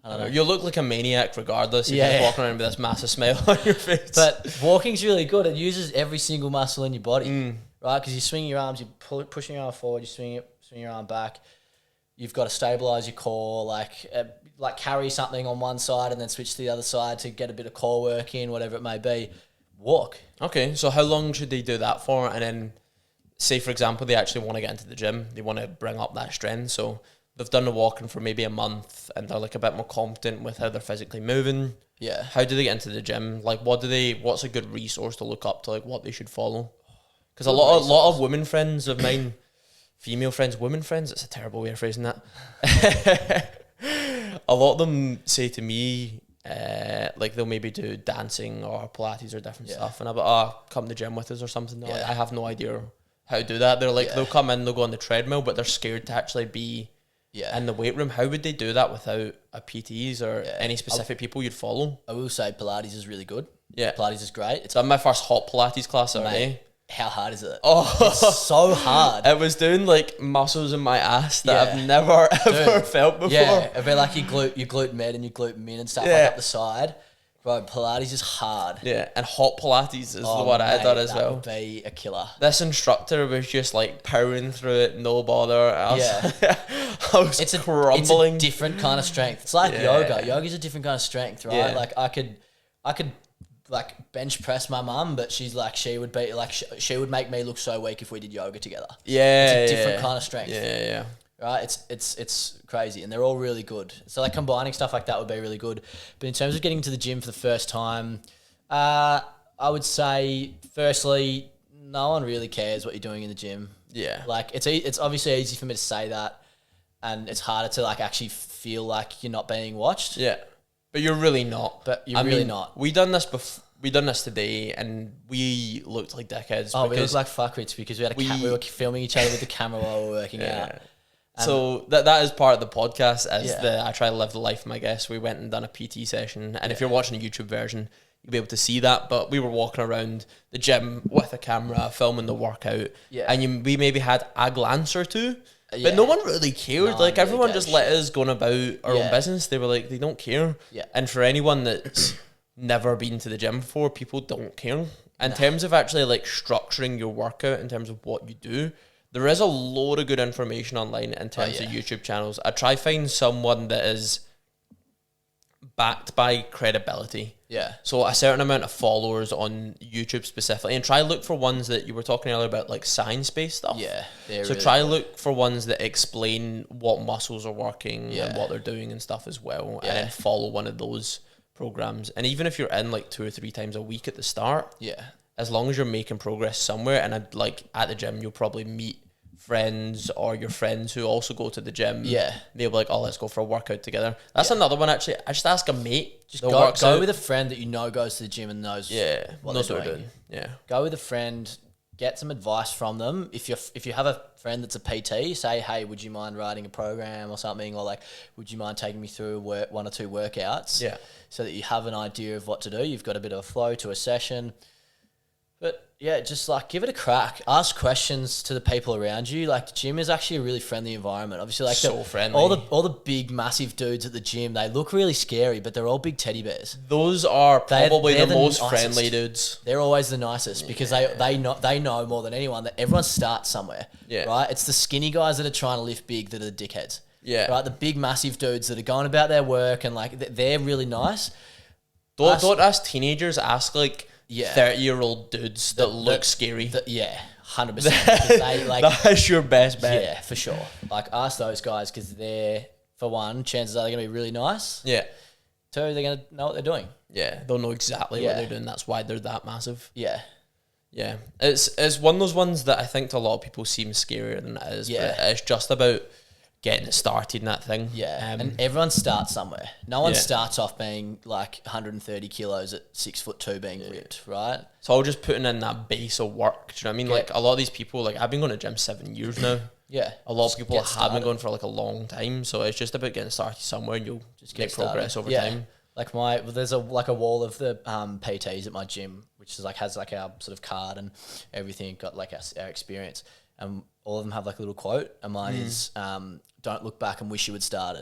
I don't know. You look like a maniac regardless if Yeah. you're walking around with this massive smile on your face. But walking's really good. It uses every single muscle in your body. Right, because you swing your arms, you're pushing your arm forward, you swing your arm back. You've got to stabilize your core, like carry something on one side and then switch to the other side to get a bit of core work in, whatever it may be. Walk. Okay, so how long should they do that for? And then, say for example, they actually want to get into the gym, they want to bring up that strength. So they've done the walking for maybe a month and they're like a bit more confident with how they're physically moving. Yeah. How do they get into the gym? Like, what's a good resource to look up to, like what they should follow? Because a lot of women friends of mine, female friends, women friends, it's a terrible way of phrasing that. A lot of them say to me, like they'll maybe do dancing or Pilates or different stuff. And I'll be like, come to the gym with us or something. Like, I have no idea how to do that. They're like, they'll come in, they'll go on the treadmill, but they're scared to actually be in the weight room. How would they do that without a PTs or any specific people you'd follow? I will say Pilates is really good. Yeah. Pilates is great. It's done my first hot Pilates class already. How hard is it? Oh, it's so hard. It was doing like muscles in my ass that I've never ever felt before. Yeah, it'd be like your glute med and your glute min and stuff like up the side. Bro, Pilates is hard. Yeah, and hot Pilates is the one I done as well. That would be a killer. This instructor was just like powering through it, no bother. I was It's crumbling. a different kind of strength. It's like yoga. Yoga's a different kind of strength, right? Yeah. Like I could like bench press my mum, but she's like she would make me look so weak if we did yoga together. Yeah, it's a different kind of strength. Yeah. Right, it's crazy, and they're all really good. So like combining stuff like that would be really good. But in terms of getting to the gym for the first time, I would say firstly, no one really cares what you're doing in the gym. Yeah, like it's obviously easy for me to say that, and it's harder to like actually feel like you're not being watched. Yeah, but you're really not. But you're really not. We done this before. We done this today, and we looked like dickheads. Oh, we looked like fuckwits because we were filming each other with the camera while we were working out. So that is part of the podcast. I try to live the life of my guests. We went and done a PT session, and if you're watching a YouTube version, you'll be able to see that. But we were walking around the gym with a camera, filming the workout, and we maybe had a glance or two, but no one really cared. Like everyone just let us go about our own business. They were like, they don't care. Yeah. And for anyone that's never been to the gym before, people don't care. In terms of actually like structuring your workout, in terms of what you do, there is a load of good information online in terms of YouTube channels. I try find someone that is backed by credibility. Yeah. So a certain amount of followers on YouTube specifically, and try look for ones that you were talking earlier about, like science-based stuff. Yeah. So try look for ones that explain what muscles are working and what they're doing and stuff as well, and then follow one of those programs. And even if you're in like 2 or 3 times a week at the start, as long as you're making progress somewhere, and at the gym, you'll probably meet friends or your friends who also go to the gym. Yeah. They'll be like, oh, let's go for a workout together. That's another one, actually. I just ask a mate. Just go with a friend that you know goes to the gym and knows what they're doing. Yeah. Go with a friend, get some advice from them. If you have a friend that's a PT, say, hey, would you mind writing a program or something? Or like, would you mind taking me through 1 or 2 workouts? Yeah. So that you have an idea of what to do. You've got a bit of a flow to a session. But yeah, just like give it a crack. Ask questions to the people around you. Like the gym is actually a really friendly environment. Obviously, like friendly. All the big massive dudes at the gym, they look really scary, but they're all big teddy bears. Those are probably the most friendly dudes. They're always the nicest because they know more than anyone that everyone starts somewhere. Yeah. Right? It's the skinny guys that are trying to lift big that are the dickheads. Yeah. Right? The big massive dudes that are going about their work and like they're really nice. Don't ask teenagers, ask like 30-year-old dudes that look scary. 100%. That's your best bet. Yeah, for sure. Like, ask those guys because they're, for one, chances are they're going to be really nice. Yeah. 2, they're going to know what they're doing. Yeah, they'll know exactly what they're doing. That's why they're that massive. Yeah. Yeah. It's one of those ones that I think to a lot of people seems scarier than it is. Yeah. But it's just about getting it started in that thing. Yeah. And everyone starts somewhere. No one starts off being like 130 kilos at 6'2" being ripped, right? It's all just putting in that base of work. Do you know what I mean? Like a lot of these people, like I've been going to the gym 7 years now. A lot of people have been going for like a long time. So it's just about getting started somewhere and you'll just get progress over time. Like there's a wall of the PTs at my gym, which is like has like our sort of card and everything, got like our experience. And all of them have like a little quote, and mine is don't look back and wish you had start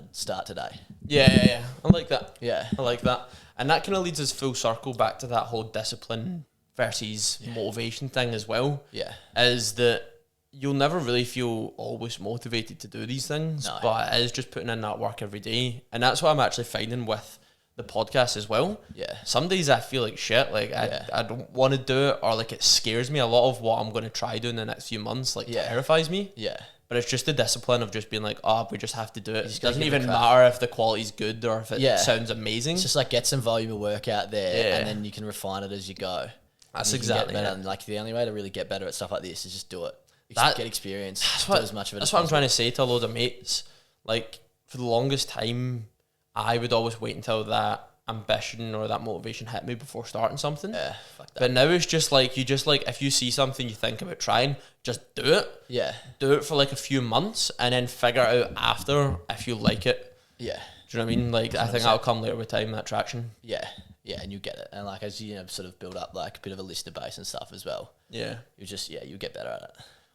today. Yeah. I like that. Yeah. I like that. And that kind of leads us full circle back to that whole discipline versus motivation thing as well. Yeah. Is that you'll never really feel always motivated to do these things, but it is just putting in that work every day. And that's what I'm actually finding with the podcast as well. Yeah. Some days I feel like shit, like I don't want to do it, or like it scares me. A lot of what I'm going to try doing in the next few months like terrifies me. Yeah. But it's just the discipline of just being like, we just have to do it. It doesn't even matter if the quality's good or if it sounds amazing. It's just like get some volume of work out there and then you can refine it as you go. That's exactly it. And like the only way to really get better at stuff like this is just do it. Get experience. Do as much of it. That's what I'm trying to say to a load of mates. Like for the longest time, I would always wait until that ambition or that motivation hit me before starting something. Yeah, fuck that. But now it's just like if you see something you think about trying, just do it. Yeah. Do it for like a few months and then figure out after if you like it. Yeah. Do you know what I mean? Like 100%. I think that'll come later with time, that traction. Yeah. Yeah, and you get it. And like as you sort of build up like a bit of a listener base and stuff as well. Yeah. You get better at it.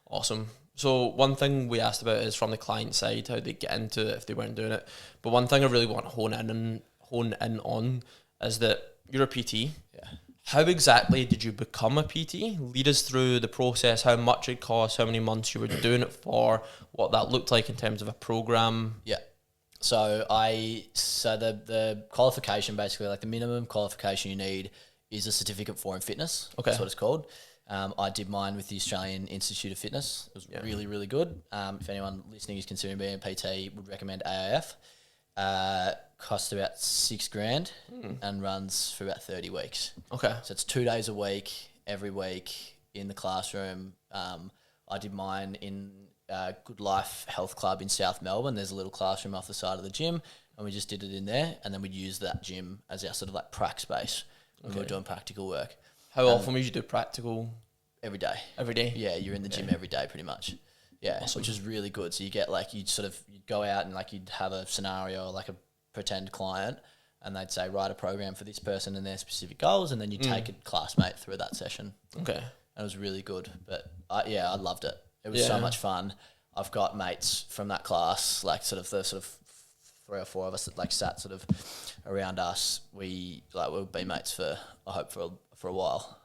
Awesome. So one thing we asked about is from the client side, how they get into it if they weren't doing it. But one thing I really want to hone in on is that you're a PT. Yeah. How exactly did you become a PT? Lead us through the process, how much it cost, how many months you were doing it for, what that looked like in terms of a program. Yeah. So the qualification, basically, like the minimum qualification you need is a certificate for in fitness. Okay. That's what it's called. I did mine with the Australian Institute of Fitness. It was really, really good. If anyone listening is considering being a PT, would recommend AIF. Costs about $6,000 and runs for about 30 weeks. Okay. So it's 2 days a week, every week in the classroom. I did mine in Good Life Health Club in South Melbourne. There's a little classroom off the side of the gym, and we just did it in there, and then we'd use that gym as our sort of like prac space when we were doing practical work. How often would you do practical? Every day. Every day? Yeah, you're in the gym every day pretty much. Yeah, awesome. Which is really good. So you get like, you'd go out and like you'd have a scenario, like a pretend client, and they'd say, write a program for this person and their specific goals, and then you take a classmate through that session. Okay. And it was really good. But I loved it. It was so much fun. I've got mates from that class, like sort of 3 or 4 of us that like sat sort of around us. We'll be mates for, I hope, for a while.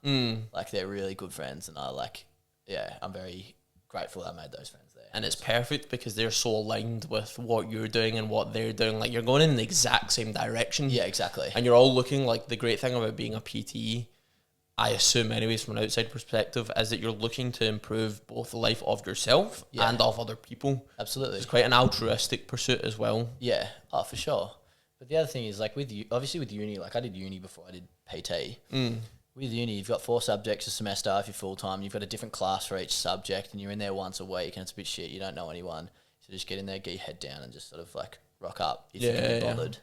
Like they're really good friends, and I'm very grateful I made those friends there. And it's perfect because they're so aligned with what you're doing and what they're doing. Like you're going in the exact same direction. Yeah, exactly. And you're all looking, like the great thing about being a PT, I assume anyways from an outside perspective, is that you're looking to improve both the life of yourself and of other people. Absolutely. It's quite an altruistic pursuit as well. Yeah, for sure. But the other thing is, like with you, obviously with uni, like I did uni before I did PT. With uni, you've got 4 subjects a semester if you're full-time. You've got a different class for each subject, and you're in there once a week, and it's a bit shit. You don't know anyone. So just get in there, get your head down, and just sort of, like, rock up if you can be bothered.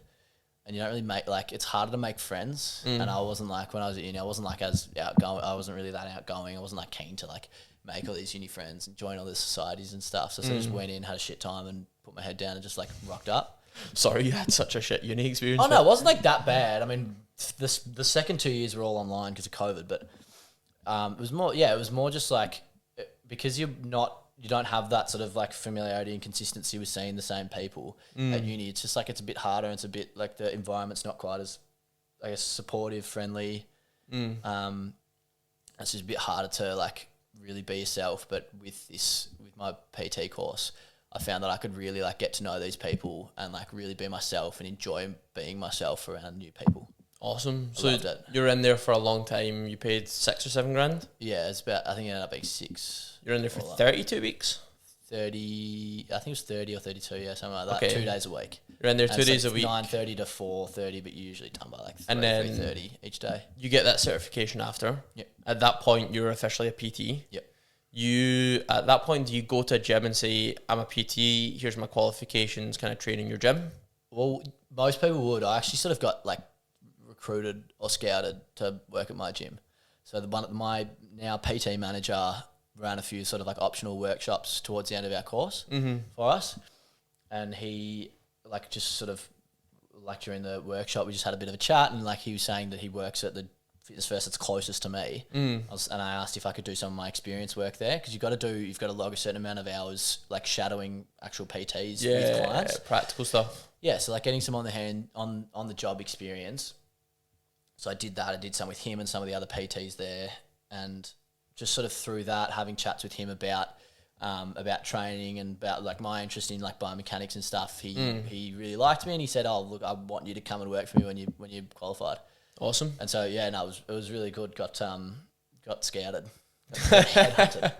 And you don't really make, like, it's harder to make friends. And I wasn't, like, when I was at uni, I wasn't, like, as outgoing. I wasn't really that outgoing. I wasn't, like, keen to, like, make all these uni friends and join all these societies and stuff. So I just went in, had a shit time, and put my head down and just, like, rocked up. Sorry, you had such a shit uni experience. Oh, no, it wasn't, like, that bad. I mean, the second 2 years were all online because of COVID, but it was more just like, because you don't have that sort of like familiarity and consistency with seeing the same people at uni. It's just like, it's a bit harder. It's a bit like the environment's not quite as, I guess, supportive, friendly. It's just a bit harder to like really be yourself. But with my PT course, I found that I could really like get to know these people and like really be myself and enjoy being myself around new people. Awesome. So you're in there for a long time. You paid $6 or $7,000? Yeah, it's about, I think it ended up being 6. You're in there for 32 weeks? 30, I think it was 30 or 32, yeah, something like that. Okay. 2 days a week. You're in there 2 days a week. 9:30 to 4:30, but you're usually done by like 3:30 each day. You get that certification after. Yep. At that point, you're officially a PT. Yep. At that point, do you go to a gym and say, I'm a PT, here's my qualifications, kind of train in your gym? Well, most people would. I actually sort of got like recruited or scouted to work at my gym. So my now PT manager ran a few sort of like optional workshops towards the end of our course for us, and he like just sort of like during the workshop we just had a bit of a chat, and like he was saying that he works at the Fitness First that's closest to me, and I asked if I could do some of my experience work there, because you've got to log a certain amount of hours like shadowing actual PTs with clients, practical stuff. Yeah, so like getting some on the job experience. So I did that. I did some with him and some of the other PTs there, and just sort of through that, having chats with him about training and about like my interest in like biomechanics and stuff. He really liked me, and he said, "Oh, look, I want you to come and work for me when you qualified." Awesome. And so it was really good. Got scouted. Got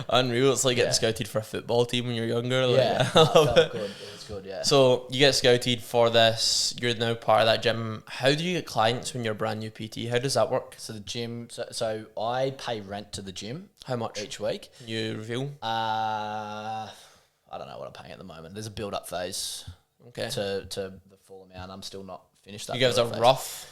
Unreal. It's like getting scouted for a football team when you're younger. Like, it felt good. It was good, yeah. So you get scouted for this. You're now part of that gym. How do you get clients when you're a brand new PT? How does that work? So the gym. So I pay rent to the gym. How much each week? Can you reveal? I don't know what I'm paying at the moment. There's a build-up phase. Okay. To the full amount. I'm still not finished that. You give us a rough.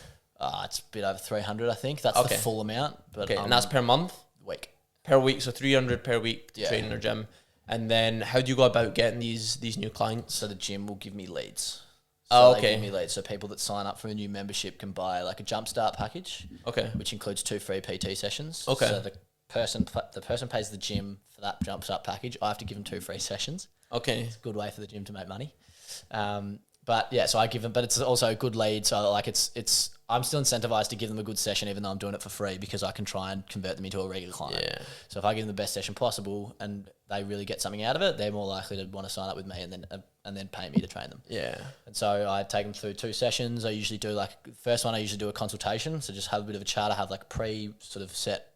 It's a bit over 300, I think. That's the full amount. But and that's per month. Week. Per week, so 300 per week to train in their gym. And then how do you go about getting these new clients? So the gym will give me leads. They give me leads. So people that sign up for a new membership can buy like a jumpstart package. Okay. Which includes 2 free PT sessions. Okay. So the person pays the gym for that jumpstart package. I have to give them 2 free sessions. Okay. It's a good way for the gym to make money. But yeah, so I give them, but it's also a good lead. So like I'm still incentivized to give them a good session, even though I'm doing it for free, because I can try and convert them into a regular client. Yeah. So if I give them the best session possible and they really get something out of it, they're more likely to want to sign up with me and then pay me to train them. Yeah. And so I take them through 2 sessions. I usually do first one, I usually do a consultation. So just have a bit of a chat. I have like pre sort of set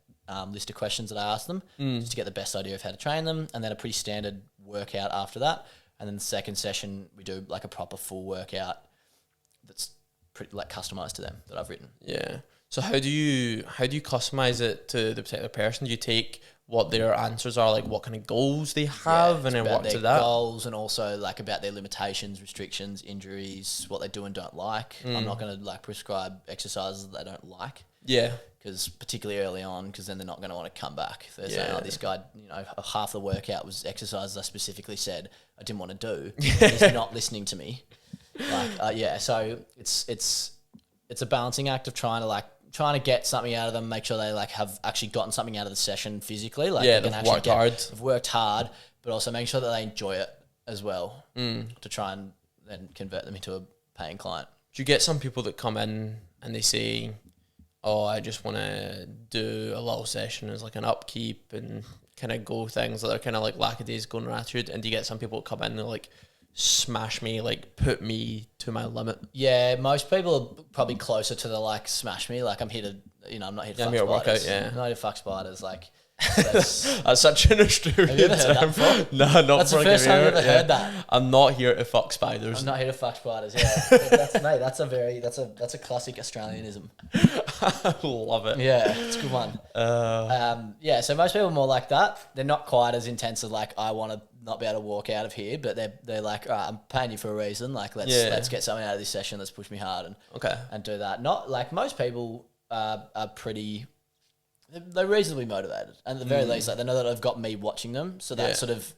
list of questions that I ask them just to get the best idea of how to train them. And then a pretty standard workout after that. And then the second session, we do like a proper full workout that's pretty like customized to them that I've written. Yeah. So how do you customize it to the particular person? Do you take what their answers are, like what kind of goals they have, and then work to that? Goals, and also like about their limitations, restrictions, injuries, what they do and don't like. I'm not going to like prescribe exercises that they don't like. Yeah. Because particularly early on, because then they're not going to want to come back. If they're saying, "Oh, this guy, half the workout was exercises I specifically said I didn't want to do." He's not listening to me. So it's a balancing act of trying to get something out of them, make sure they like have actually gotten something out of the session physically. Like they've worked hard. They've worked hard, but also make sure that they enjoy it as well to try and then convert them into a paying client. Do you get some people that come in and they say, "Oh, I just want to do a little session as like an upkeep and kind of go things that are kind of like lackadaisical in their attitude"? And do you get some people that come in and like smash me, like put me to my limit? Yeah, most people are probably closer to the like smash me. Like I'm here to, I'm not here to fuck spiders. Workout, yeah. I'm not here to fuck spiders. Like that's such an Australian Have you ever heard that before? No, not That's the first time I've ever heard that. I'm not here to fuck spiders. I'm not here to fuck spiders. Yeah, that's a classic Australianism. I love it. Yeah, it's a good one. So most people are more like that. They're not quite as intense as like I want to not be able to walk out of here, but they're like, all right, I'm paying you for a reason. Like let's get something out of this session. Let's push me hard and do that. Not like most people are pretty. They're reasonably motivated, and at the very least, like they know that I've got me watching them, so that sort of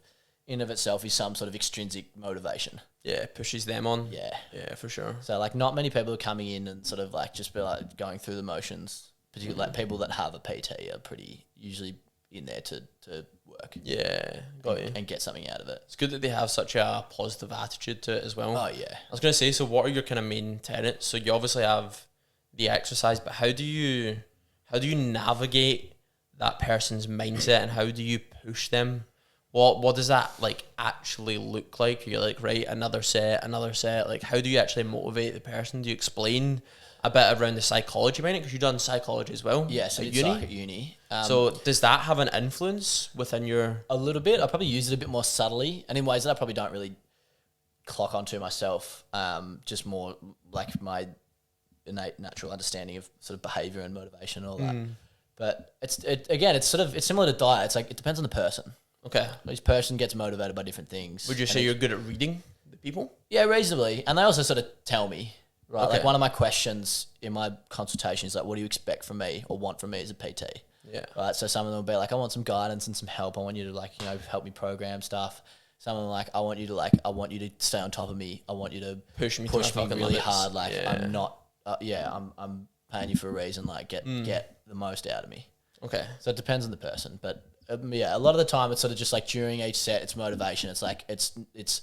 in of itself is some sort of extrinsic motivation. Yeah, pushes them on. Yeah, for sure. So like, not many people are coming in and sort of like just be like going through the motions. Particularly like people that have a PT are pretty usually in there to work. Yeah, got you. And get something out of it. It's good that they have such a positive attitude to it as well. Oh yeah. I was gonna say, so what are your kind of main tenets? So you obviously have the exercise, but how do you navigate that person's mindset, and how do you push them? What does that like actually look like? You're like, right, another set. Like, how do you actually motivate the person? Do you explain a bit around the psychology behind it? Because you've done psychology as well. Yeah, so at uni. So does that have an influence within your... A little bit. I probably use it a bit more subtly, and in ways that I probably don't really clock onto myself. Just more like my innate natural understanding of sort of behavior and motivation and all that. But it's similar to diet. It's like it depends on the person. Okay. Each person gets motivated by different things. Would you say you're good at reading the people? Yeah, reasonably. And they also sort of tell me, right? Okay. Like one of my questions in my consultation is like, what do you expect from me or want from me as a PT? Yeah. Right. So some of them will be like, I want some guidance and some help. I want you to like, help me program stuff. Some of them are like, I want you to stay on top of me. I want you to push me really limits. Hard. Like I'm not, I'm paying you for a reason. Like get the most out of me. Okay. So it depends on the person, but a lot of the time it's sort of just like during each set, it's motivation. It's like it's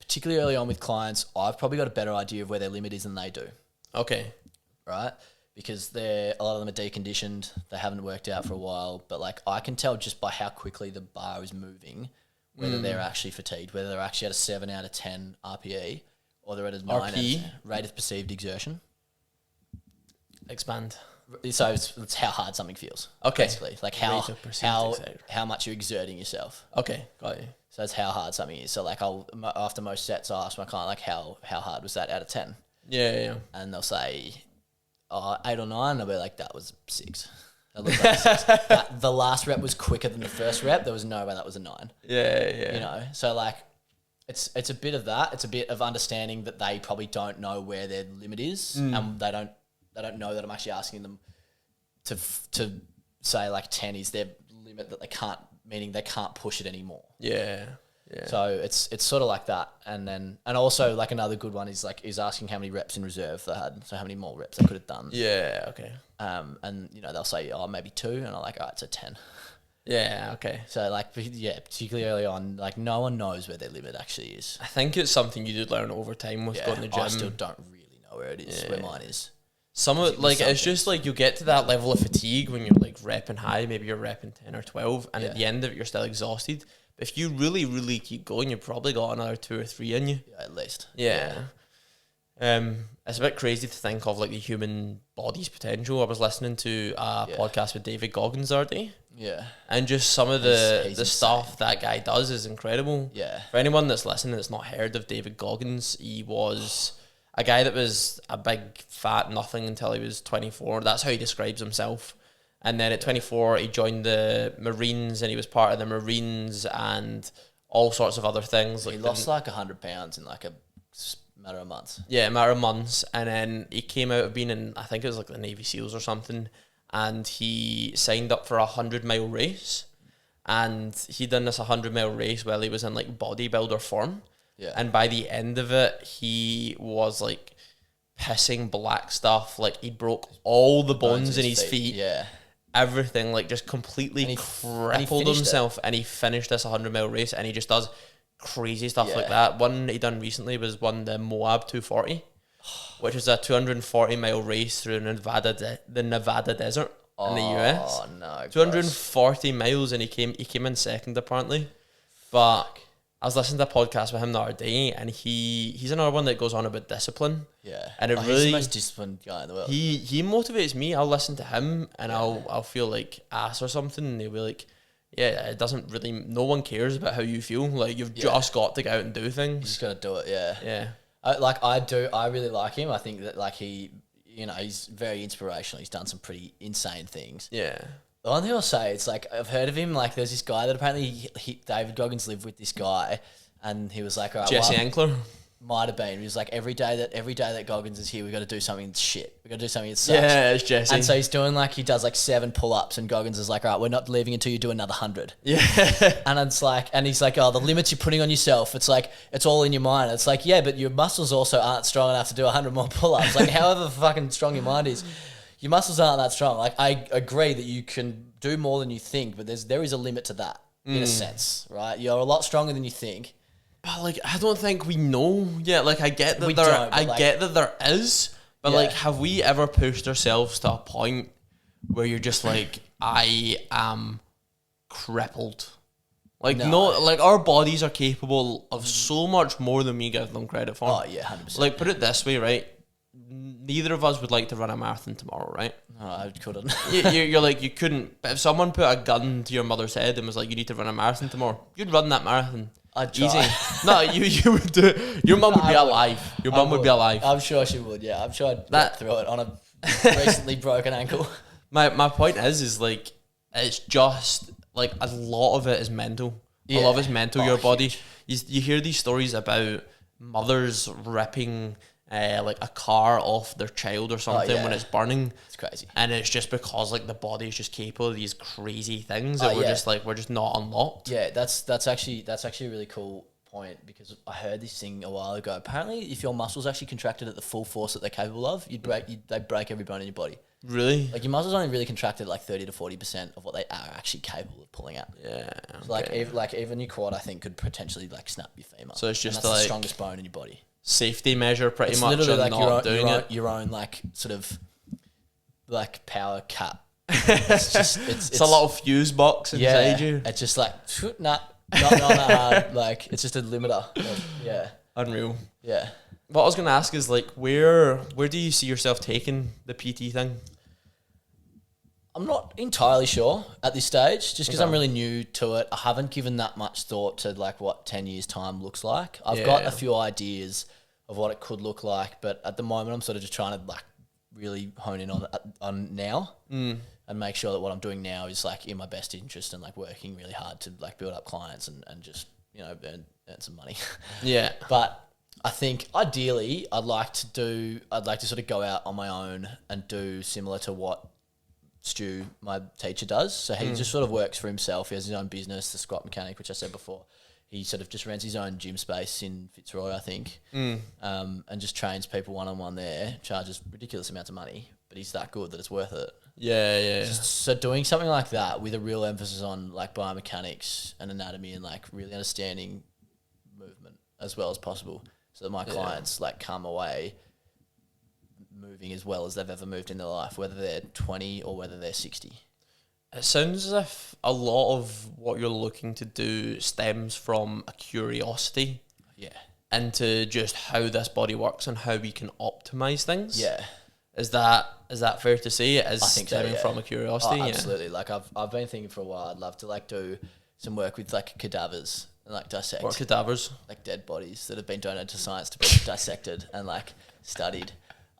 particularly early on with clients. I've probably got a better idea of where their limit is than they do. Okay. Right. Because a lot of them are deconditioned. They haven't worked out for a while, but like I can tell just by how quickly the bar is moving whether they're actually fatigued, whether they're actually at a 7 out of 10 RPE or they're at a 9 out of 10 rate of perceived exertion. Expand. So it's how hard something feels. Okay. Basically, like how much you're exerting yourself. Okay, got you. So that's how hard something is. So like after most sets, I ask my client like how hard was that out of 10? Yeah. And they'll say 8 or 9. I'll be like, that was 6. That looked like 6. The last rep was quicker than the first rep. There was no way that was a 9. Yeah. So like it's a bit of that. It's a bit of understanding that they probably don't know where their limit is, and they don't know that I'm actually asking them to say like 10 is their limit, that they can't, meaning they can't push it anymore. Yeah. So it's sort of like that, and also like another good one is asking how many reps in reserve they had, so how many more reps they could have done. Yeah. Okay. And they'll say maybe 2, and I'm like, it's a 10. Yeah, okay. So like, yeah, particularly early on, like no one knows where their limit actually is. I think it's something you do learn over time with going to the gym. I still don't really know where it is, where mine is. Some of it, like, it's just like you get to that level of fatigue when you're like repping high, maybe you're repping 10 or 12, and at the end of it, you're still exhausted. But if you really, really keep going, you've probably got another 2 or 3 in you. Yeah, at least. Yeah. It's a bit crazy to think of like the human body's potential. I was listening to a podcast with David Goggins the other day. Yeah. And just some of the stuff that guy does is incredible. Yeah. For anyone that's listening that's not heard of David Goggins, he was a guy that was a big fat nothing until he was 24. That's how he describes himself. And then at 24, he joined the Marines, and he was part of the Marines and all sorts of other things. He lost like 100 pounds in like a matter of months. Yeah, a matter of months. And then he came out of being in, I think it was like the Navy SEALs or something, and he signed up for a 100-mile race. And he done this 100-mile race while he was in like bodybuilder form. Yeah. And by the end of it, he was like pissing black stuff. Like he broke all the bones in his feet. Yeah. Everything, like just completely crippled himself. And he finished this 100-mile race, and he just does crazy stuff like that. One he done recently won the Moab 240, which is a 240-mile race through the Nevada desert in the US. Oh no, 240 miles, and he came in second apparently. But I was listening to a podcast with him the other day, and he's another one that goes on about discipline. Yeah, and he's the most disciplined guy in the world. He motivates me. I'll listen to him, and I'll feel like ass or something, and he'll be like, yeah, it doesn't really, no one cares about how you feel. Like, you've just got to go out and do things. You just got to do it, yeah. Yeah. I really like him. I think that, like, he's very inspirational. He's done some pretty insane things. Yeah. The one thing I'll say, it's like, I've heard of him, like, there's this guy that apparently David Goggins lived with this guy, and he was like, all right, Jesse Ankler? Might have been. He was like, every day that Goggins is here, we got to do something shit. We got to do something that sucks. Yeah, it's Jesse. And so he's doing like, he does like 7 pull-ups, and Goggins is like, all right, we're not leaving until you do another 100. Yeah. And it's like, and he's like, oh, the limits you're putting on yourself, it's like, it's all in your mind. It's like, yeah, but your muscles also aren't strong enough to do 100 more pull-ups. Like, however fucking strong your mind is, your muscles aren't that strong. Like, I agree that you can do more than you think, but there is a limit to that in a sense, right? You're a lot stronger than you think. But like, I don't think we know yet. Like, I get that get that there is, but like, have we ever pushed ourselves to a point where you're just like, I am crippled? Like, no, like our bodies are capable of so much more than we give them credit for. Oh yeah, 100%. Like, put it this way, right? Neither of us would like to run a marathon tomorrow, right? No, I couldn't. You're like, you couldn't. But if someone put a gun to your mother's head and was like, you need to run a marathon tomorrow, you'd run that marathon. I'd try. Easy. No, you would do it. Your mum would be alive. Your mum would be alive. I'm sure she would, yeah. I'm sure I'd get through it on a recently broken ankle. My point is like, it's just like a lot of it is mental. A lot of it's mental. Your body. You hear these stories about mothers ripping like a car off their child or something when it's burning. It's crazy. And it's just because like the body is just capable of these crazy things that we're just not unlocked. Yeah, that's actually a really cool point, because I heard this thing a while ago. Apparently, if your muscles actually contracted at the full force that they're capable of, they'd break every bone in your body. Really? Like, your muscles only really contracted like 30 to 40% of what they are actually capable of pulling out. Yeah. So like even your quad, I think, could potentially like snap your femur. So it's just and that's the strongest bone in your body. Safety measure, pretty it's much. Literally like your own like sort of like power cut. It's a lot of fuse box inside you. It's just like not that hard. Like, it's just a limiter. Like, Unreal. Yeah. What I was gonna ask is like, where do you see yourself taking the PT thing? I'm not entirely sure at this stage, just because I'm really new to it. I haven't given that much thought to like what 10 years time looks like. I've got a few ideas of what it could look like, but at the moment I'm sort of just trying to like really hone in on now and make sure that what I'm doing now is like in my best interest, and like working really hard to like build up clients and just, you know, earn some money. Yeah. But I think ideally I'd like to sort of go out on my own and do similar to what Stu, my teacher, does. So he just sort of works for himself. He has his own business, the Squat Mechanic, which I said before. He sort of just rents his own gym space in Fitzroy, I think, and just trains people one-on-one there, charges ridiculous amounts of money. but he's that good that it's worth it. Yeah. So doing something like that with a real emphasis on like biomechanics and anatomy and like really understanding movement as well as possible, so that my clients like come away moving as well as they've ever moved in their life, whether they're 20 or whether they're 60. It sounds as if a lot of what you're looking to do stems from a curiosity. Yeah. Into just how this body works and how we can optimize things. Yeah. Is that fair to say? It is I think stemming from a curiosity. Oh, absolutely. Yeah. Like I've been thinking for a while. I'd love to like do some work with like cadavers and like dissect. What cadavers? Like dead bodies that have been donated to science to be dissected and like studied.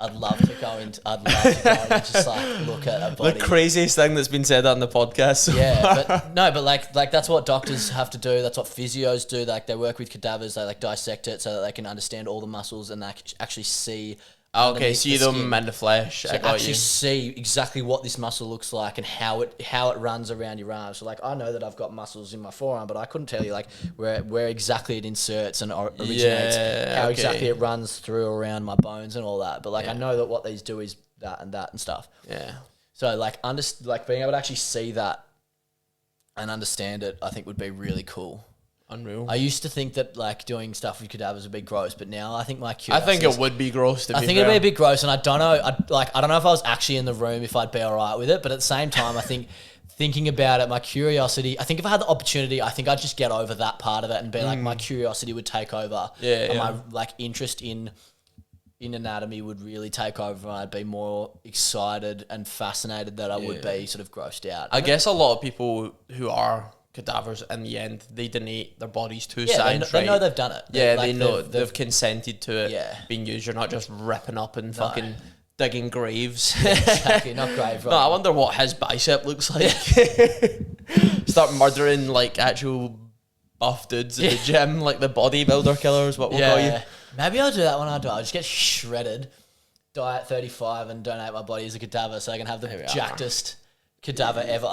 I'd love to go and just like look at a body. The craziest thing that's been said on the podcast. So yeah, but like that's what doctors have to do. That's what physios do. Like they work with cadavers. They like dissect it so that they can understand all the muscles and they actually see. Okay, see them in the flesh. So actually see exactly what this muscle looks like and how it runs around your arm. So like I know that I've got muscles in my forearm, but I couldn't tell you like where exactly it inserts and originates, how exactly it runs through around my bones and all that. But like I know that what these do is that and stuff. Yeah. So like being able to actually see that and understand it, I think would be really cool. Unreal. I used to think that like doing stuff with cadavers would be gross, but now I think my curiosity. I think it would be gross. I think it'd be a bit gross, and I don't know. I don't know if I was actually in the room if I'd be all right with it. But at the same time, I think thinking about it, my curiosity. I think if I had the opportunity, I think I'd just get over that part of it and be like, my curiosity would take over. Yeah. My like interest in anatomy would really take over, and I'd be more excited and fascinated that I would be sort of grossed out. I guess a lot of people who are cadavers in the end, they donate their bodies to science. They know they've done it. They know they've consented to it being used. You're not just ripping up and fucking digging graves. Exactly, not grave. No, I wonder what his bicep looks like. Start murdering like actual buff dudes at the gym, like the bodybuilder killers. What we'll call you. Maybe I'll do that when I die. I'll just get shredded, die at 35, and donate my body as a cadaver so I can have the jackedest cadaver ever.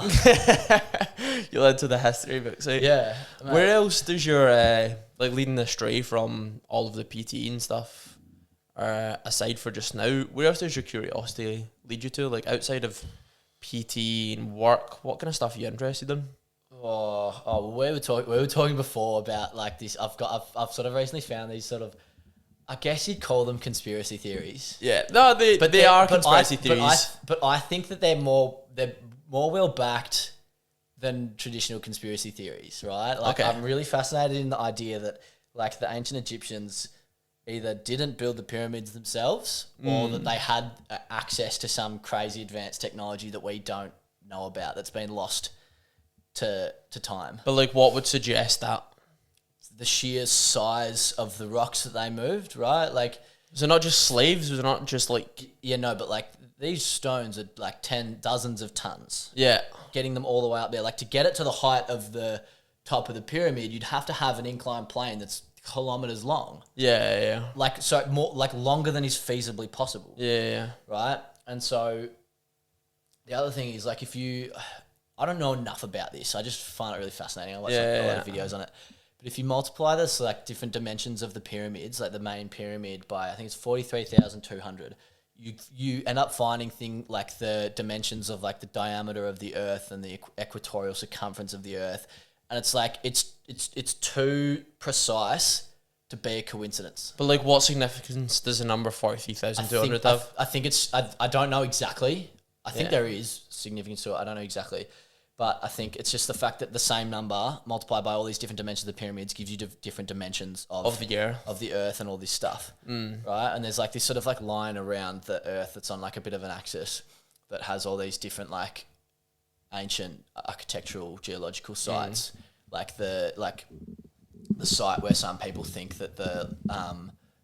You'll enter the history books. Yeah. Mate. Where else does your like leading astray from all of the PT and stuff, aside for just now? Where else does your curiosity lead you to? Like outside of PT and work, what kind of stuff are you interested in? We were talking before about like this. I've sort of recently found these sort of, I guess you'd call them conspiracy theories. Yeah, no, they are conspiracy theories. But I think that they're more well backed than traditional conspiracy theories, right? Like I'm really fascinated in the idea that like the ancient Egyptians either didn't build the pyramids themselves or that they had access to some crazy advanced technology that we don't know about that's been lost to time. But like what would suggest that? The sheer size of the rocks that they moved, right? Like, was it not just slaves? Was it not just like... Yeah, no, but like these stones are like dozens of tons. Yeah. Getting them all the way up there. Like to get it to the height of the top of the pyramid, you'd have to have an inclined plane that's kilometers long. Yeah. Like, so more like longer than is feasibly possible. Yeah. Right? And so the other thing is like I don't know enough about this. I just find it really fascinating. I watch a lot of videos on it. But if you multiply this like different dimensions of the pyramids, like the main pyramid by I think it's 43,200, you end up finding like the dimensions of like the diameter of the Earth and the equatorial circumference of the Earth, and it's like it's too precise to be a coincidence. But like, what significance does the number 43,200 have? I think it's I don't know exactly. I think there is significance to it. I don't know exactly. But I think it's just the fact that the same number multiplied by all these different dimensions of the pyramids gives you different dimensions of the Earth and all this stuff, right? And there's like this sort of like line around the Earth that's on like a bit of an axis that has all these different like ancient architectural geological sites, like the site where some people think that the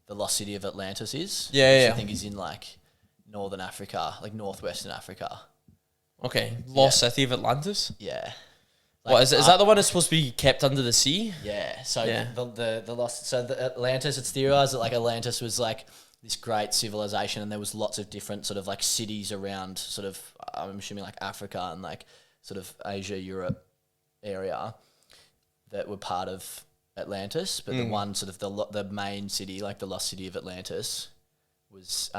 lost city of Atlantis is. Which I think is in like northern Africa, like northwestern Africa. Okay, lost city of Atlantis? Yeah. Like, what, is that the one that's supposed to be kept under the sea? Yeah, so the lost... So the Atlantis, it's theorised that like Atlantis was like this great civilization and there was lots of different sort of like cities around sort of, I'm assuming like Africa and like sort of Asia, Europe area that were part of Atlantis. But the one sort of the main city, like the lost city of Atlantis was...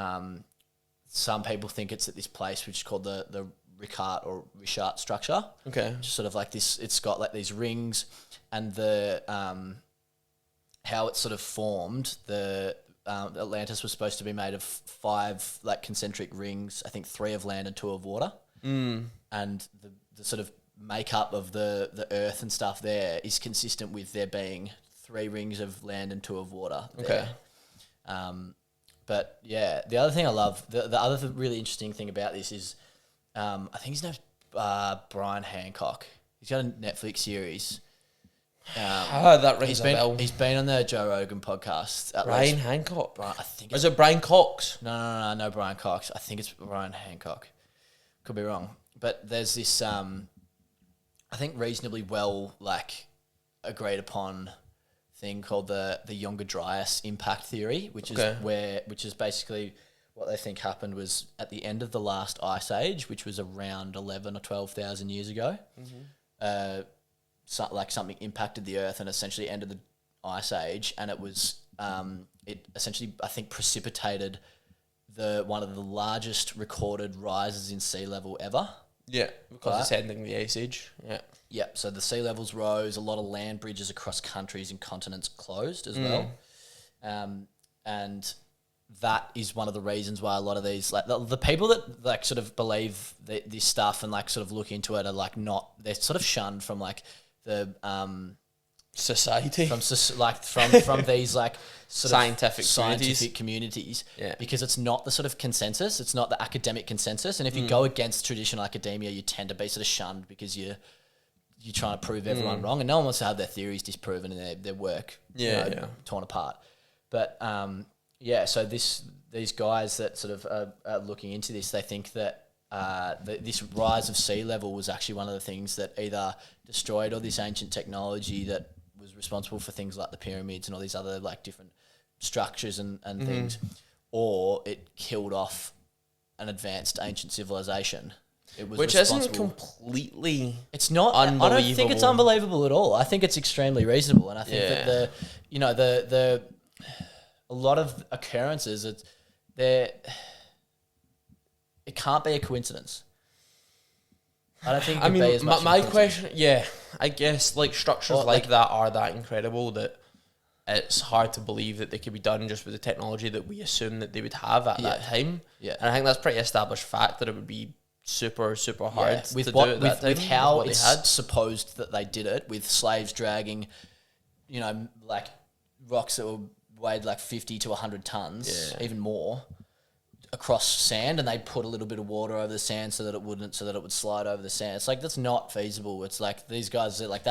some people think it's at this place which is called the Richat structure. Okay. Which is sort of like this. It's got like these rings, and the how it's sort of formed. The Atlantis was supposed to be made of 5 like concentric rings. I think 3 of land and 2 of water. And the sort of makeup of the earth and stuff there is consistent with there being 3 rings of land and 2 of water there. Okay. But yeah, the other thing I love, the other really interesting thing about this is, I think his name's Brian Hancock. He's got a Netflix series. That rings a bell. He's been on the Joe Rogan podcast. Brian Hancock? I think is it Brian Cox? No, Brian Cox. I think it's Brian Hancock. Could be wrong. But there's this, I think reasonably well like agreed upon thing called the Younger Dryas impact theory, which is basically what they think happened was at the end of the last ice age, which was around 11 or 12,000 years ago. Something impacted the earth and essentially ended the ice age, and it was it essentially, I think, precipitated one of the largest recorded rises in sea level ever. Yeah, because it's ending the ice age. Yeah. Yep. So the sea levels rose. A lot of land bridges across countries and continents closed as well, and that is one of the reasons why a lot of these like the people that like sort of believe this stuff and like sort of look into it are like they're sort of shunned from like the society from these like sort scientific communities because it's not the sort of consensus, it's not the academic consensus, and if you go against traditional academia you tend to be sort of shunned because you're trying to prove everyone wrong, and no one wants to have their theories disproven and their work torn apart. But so these guys that sort of are looking into this, they think that this rise of sea level was actually one of the things that either destroyed all this ancient technology that was responsible for things like the pyramids and all these other like different structures and things, or it killed off an advanced ancient civilization. It was which isn't completely. It's not unbelievable. I don't think it's unbelievable at all. I think it's extremely reasonable, and I think that the a lot of occurrences it can't be a coincidence. I don't think. My question, I guess like structures like that are that incredible that it's hard to believe that they could be done just with the technology that we assume that they would have at that time. Yeah, and I think that's pretty established fact that it would be super hard to do at that time. With how it's supposed that they did it, with slaves dragging, like rocks that were weighed like 50 to 100 tons, even more, across sand, and they'd put a little bit of water over the sand so that it would slide over the sand. It's like, that's not feasible. It's like these guys are like,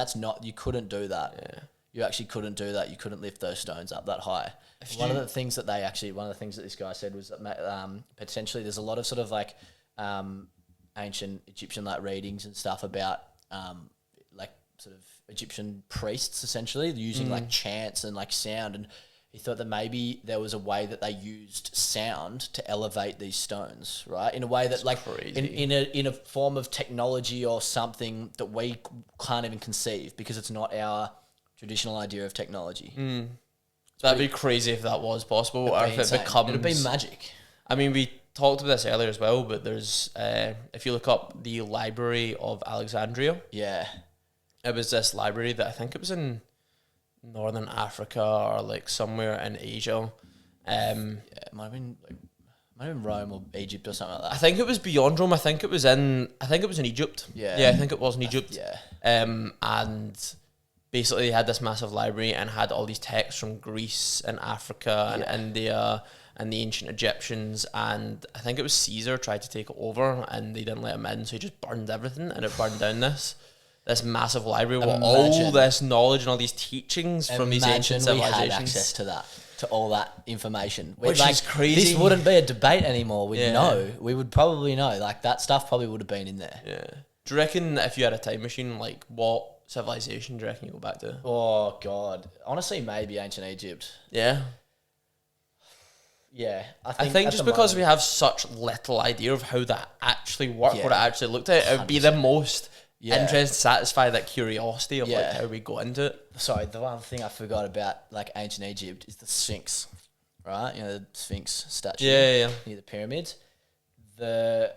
you couldn't do that. Yeah. You actually couldn't do that. You couldn't lift those stones up that high. One of the things that this guy said was that potentially there's a lot of sort of like ancient Egyptian like readings and stuff about like sort of Egyptian priests essentially using like chants and like sound, and he thought that maybe there was a way that they used sound to elevate these stones, right? In a way that like in a form of technology or something that we can't even conceive because it's not our traditional idea of technology. That'd be crazy if that was possible, or if it becomes... It'd be magic. I mean, we talked about this earlier as well, but there's... if you look up the Library of Alexandria... Yeah. It was this library that I think it was in Northern Africa or like somewhere in Asia. It might have been Rome or Egypt or something like that. I think it was beyond Rome. I think it was in Egypt. Yeah, I think it was in Egypt. And basically they had this massive library and had all these texts from Greece and Africa and India and the ancient Egyptians, and I think it was Caesar tried to take it over and they didn't let him in, so he just burned everything, and it burned down this massive library with all this knowledge and all these teachings from these ancient civilizations. We had access to that, to all that information. Which is crazy. This wouldn't be a debate anymore. We'd know. We would probably know. Like, that stuff probably would have been in there. Yeah. Do you reckon if you had a time machine, like, what civilization do you reckon you go back to? Oh, God. Honestly, maybe ancient Egypt. Yeah? Yeah. I think just because we have such little idea of how that actually worked, what it actually looked like, it would be the most... interest, satisfy that curiosity of like how we got into it. Sorry, the one thing I forgot about like ancient Egypt is the Sphinx, right? The Sphinx statue near the pyramids. the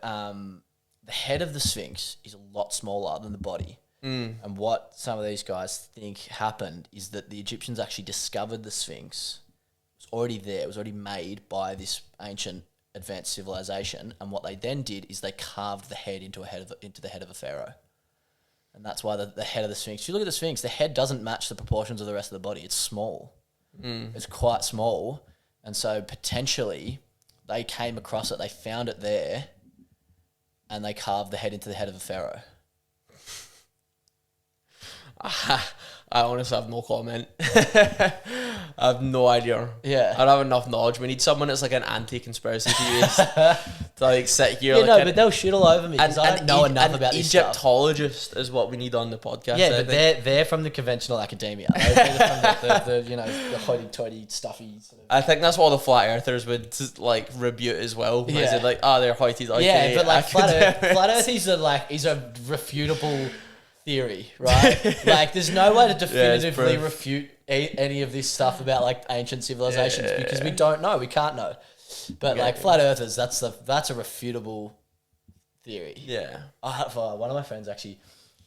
head of the Sphinx is a lot smaller than the body. And what some of these guys think happened is that the Egyptians actually discovered the Sphinx. It was already there. It was already made by this ancient advanced civilization. And what they then did is they carved the head into the head of a pharaoh. And that's why the head of the Sphinx, if you look at the Sphinx, the head doesn't match the proportions of the rest of the body. It's small. It's quite small. And so potentially they came across it, they found it there, and they carved the head into the head of a pharaoh. I honestly have no comment. I have no idea. Yeah. I don't have enough knowledge. We need someone that's like an anti-conspiracy theorist to like sit here. Yeah, like but they'll shit all over me because I don't know enough about this stuff. Egyptologist is what we need on the podcast. Yeah, but they're from the conventional academia. They're from the hoity-toity stuffy sort of. I think that's what all the flat earthers would like rebuke as well. Yeah. Is like, they're hoity-toity. Yeah, but like flat earth is a refutable theory, right? Like, there's no way to definitively refute any of this stuff about like ancient civilizations because we don't know, we can't know. But like flat earthers, that's a refutable theory. Yeah. One of my friends actually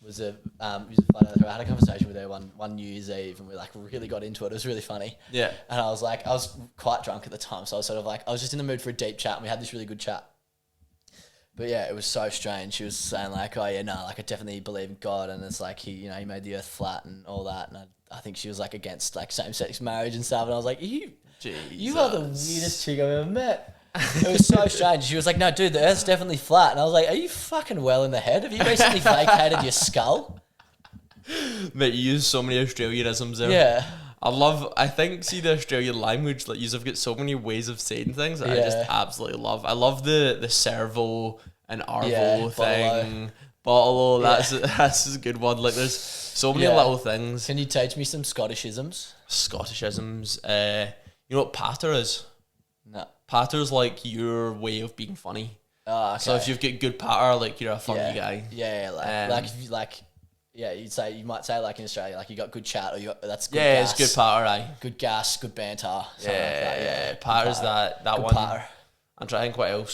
was a flat earther. I had a conversation with her one New Year's Eve, and we like really got into it. It was really funny. Yeah. And I was quite drunk at the time, so I was sort of like, I was just in the mood for a deep chat, and we had this really good chat. But yeah, it was so strange. She was saying like, oh yeah, no, like I definitely believe in God, and it's like he made the earth flat and all that. And I think she was like against like same-sex marriage and stuff. And I was like, you are the weirdest chick I've ever met. It was so strange. She was like, no, dude, the earth's definitely flat. And I was like, are you fucking well in the head? Have you recently vacated your skull? Mate, you use so many Australianisms there. Yeah. I think see the Australian language, like you've got so many ways of saying things that I just absolutely love. I love the servo and arvo thing. Bottle, that's a good one. Like there's so many little things. Can you teach me some Scottishisms? Scottishisms. You know what patter is? No. Patter's like your way of being funny. Oh, okay. So if you've got good patter, like you're a funny guy. Yeah, if you like. Yeah, you might say like in Australia, like you got good chat, or that's good gas. It's good patter, aye. Good gas, good banter. Like that. Patter's that good one. Patter. I'm trying to think what else.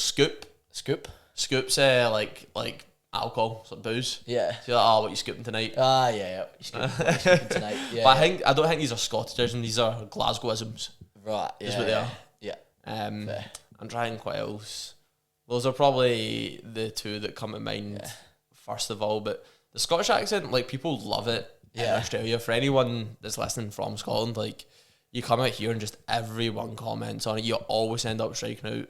Scoop's like alcohol, some booze. Yeah. So you're like, what you scooping tonight? You scooping tonight. Yeah. But I don't think these are Scottishisms, these are Glasgowisms. Right. Yeah. Is what they are. Yeah. I'm trying what else. Those are probably the two that come to mind first of all, but the Scottish accent, like people love it in Australia. For anyone that's listening from Scotland, like you come out here and just everyone comments on it. You always end up striking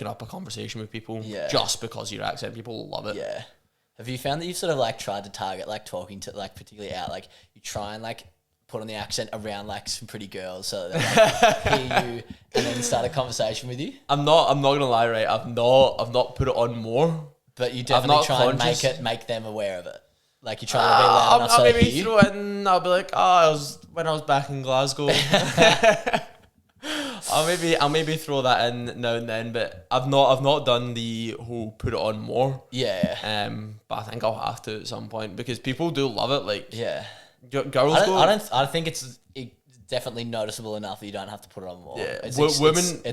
up a conversation with people just because of your accent. People love it. Yeah. Have you found that you've sort of like tried to target like talking to like particularly out, like you try and like put on the accent around like some pretty girls so that they like, hear you and then start a conversation with you? I'm not gonna lie, right? I've not put it on more. But you definitely try and make them aware of it. Like you try to be loud enough so they hear you. Throw it in. I'll be like, when I was back in Glasgow. I'll maybe throw that in now and then, but I've not done the whole put it on more. Yeah. But I think I'll have to at some point because people do love it. Like girls I think it's definitely noticeable enough that you don't have to put it on more. Yeah.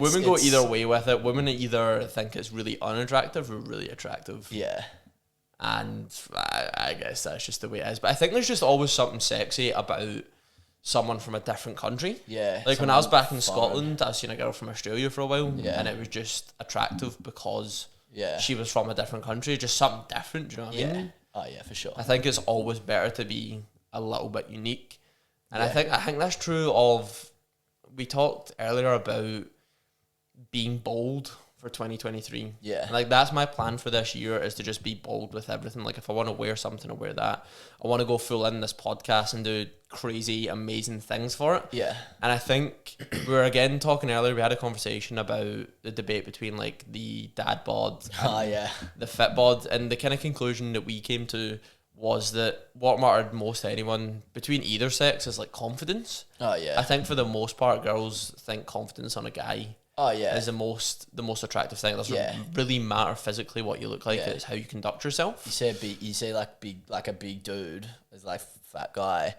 Women go either way with it. Women either think it's really unattractive or really attractive. Yeah. And I guess that's just the way it is. But I think there's just always something sexy about someone from a different country. Yeah. Like when I was back in Scotland, I've seen a girl from Australia for a while, and it was just attractive because she was from a different country, just something different. Do you know what I mean? Oh yeah, for sure. I think it's always better to be a little bit unique. And I think that's true of, we talked earlier about being bold for 2023. Yeah. Like that's my plan for this year, is to just be bold with everything. Like if I want to wear something, I'll wear that. I want to go full in this podcast and do crazy, amazing things for it. Yeah. And I think we were again talking earlier, we had a conversation about the debate between like the dad bod and the fit bod, and the kind of conclusion that we came to was that what mattered most to anyone between either sex is like confidence. Oh yeah. I think for the most part, girls think confidence on a guy is the most attractive thing. It doesn't really matter physically what you look like. It's how you conduct yourself. You say like a big dude is like fat guy.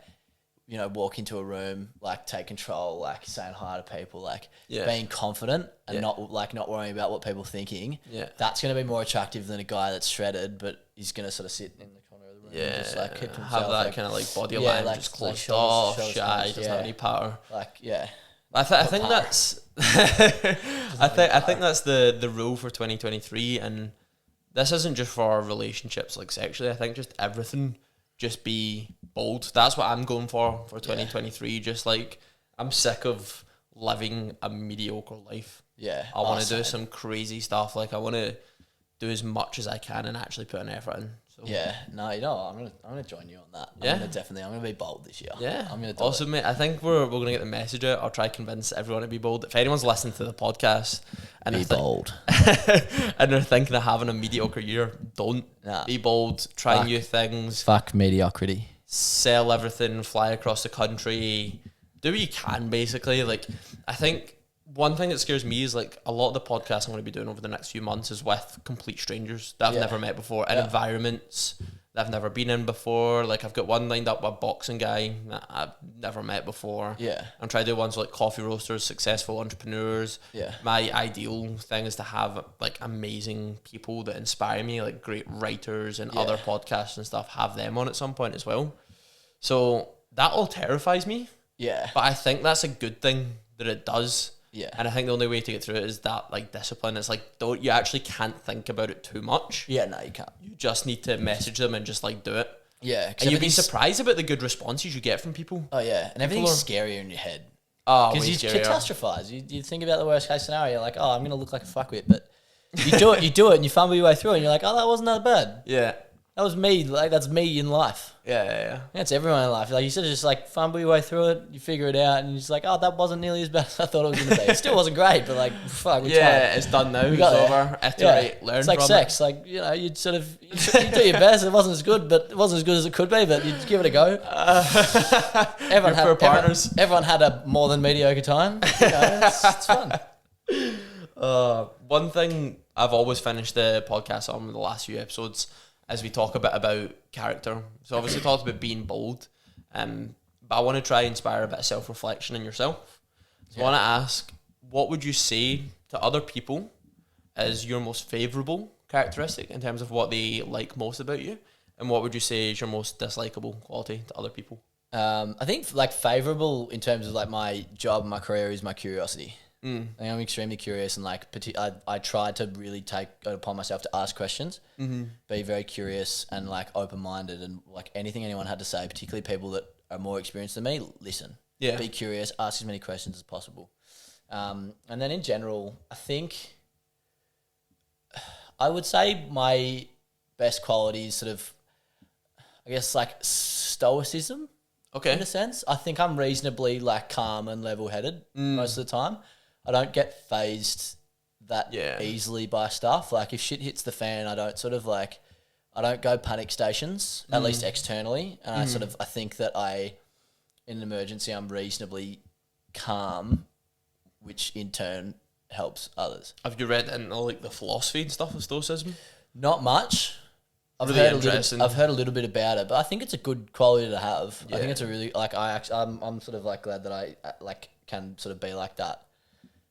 you know, walk into a room, like take control, like saying hi to people, like being confident and not worrying about what people are thinking. Yeah. That's going to be more attractive than a guy that's shredded, but he's going to sort of sit in the corner of the room and just like keep himself. Have that kind of like body line, like, just closed off, shy, doesn't have any power. Like, yeah. I think that's I think that's the rule for 2023, and this isn't just for relationships like sexually. I think just everything, just be bold. That's what I'm going for 2023. Just like, I'm sick of living a mediocre life. Yeah. I want to do some crazy stuff. Like, I want to do as much as I can and actually put an effort in. So. Yeah, no, you know, I'm gonna join you on that. I'm gonna be bold this year. Yeah, I'm gonna do also, mate, I think we're gonna get the message out. I'll try to convince everyone to be bold. If anyone's listening to the podcast and be bold, and they're thinking of having a mediocre year, don't be bold. Try new things. Fuck mediocrity. Sell everything. Fly across the country. Do what you can, basically. Like, I think one thing that scares me is, like, a lot of the podcasts I'm going to be doing over the next few months is with complete strangers that I've never met before, in environments that I've never been in before. Like, I've got one lined up with a boxing guy that I've never met before. Yeah. I'm trying to do ones with, like, coffee roasters, successful entrepreneurs. Yeah. My ideal thing is to have, like, amazing people that inspire me, like great writers and other podcasts and stuff, have them on at some point as well. So that all terrifies me. Yeah. But I think that's a good thing that it does. Yeah. And I think the only way to get through it is that, like, discipline. It's like, you actually can't think about it too much. Yeah, no, you can't. You just need to message them and just, like, do it. Yeah. And you'd be surprised about the good responses you get from people. Oh, yeah. And everything's scarier in your head. Oh, because you catastrophize. You think about the worst case scenario. You're like, oh, I'm going to look like a fuckwit. But you do it, and you fumble your way through it, and you're like, oh, that wasn't that bad. Yeah. That was me. Like, that's me in life. Yeah. That's everyone in life. Like, you sort of just like fumble your way through it, you figure it out, and you're just like, oh, that wasn't nearly as bad as I thought it was going to be. It still wasn't great, but like, fuck, we tried. It's done now. It's over. Iterate, learn it's like from sex. it. Like, you know, you do your best. It wasn't as good, but it wasn't as good as it could be. But you give it a go. Everyone had a more than mediocre time. You know, it's fun. One thing I've always finished the podcast on with the last few episodes is we talk a bit about character. So obviously talked about being bold, but I want to try and inspire a bit of self-reflection in yourself. So I want to ask, what would you say to other people is your most favourable characteristic in terms of what they like most about you, and what would you say is your most dislikable quality to other people? I think like favourable in terms of like my job and my career is my curiosity. I think I'm extremely curious, and like I try to really take it upon myself to ask questions, be very curious and like open-minded, and like anything anyone had to say, particularly people that are more experienced than me, listen. Yeah. Be curious, ask as many questions as possible. And then in general, I think I would say my best quality is sort of, I guess, like stoicism. Okay. In a sense, I think I'm reasonably like calm and level-headed most of the time. I don't get phased that easily by stuff. Like if shit hits the fan, I don't go panic stations, at least externally. And I think that in an emergency, I'm reasonably calm, which in turn helps others. Have you read into like the philosophy and stuff of stoicism? Not much. I've really heard a little bit about it, but I think it's a good quality to have. Yeah. I think it's a really I'm sort of like glad that I like can sort of be like that.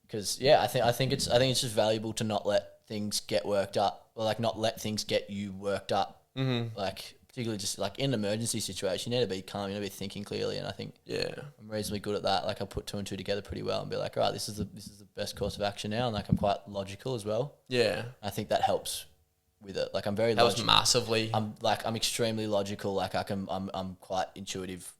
Because I think it's just valuable to not let things get worked up, or like not let things get you worked up. Like particularly just like in an emergency situation, you need to be calm, you need to be thinking clearly, and I think I'm reasonably good at that. Like I put two and two together pretty well and be like, all right, this is the best course of action now, and like I'm quite logical as well. Yeah, I think that helps with it. Like I'm very logical. Massively. I'm extremely logical. Like I'm quite intuitive,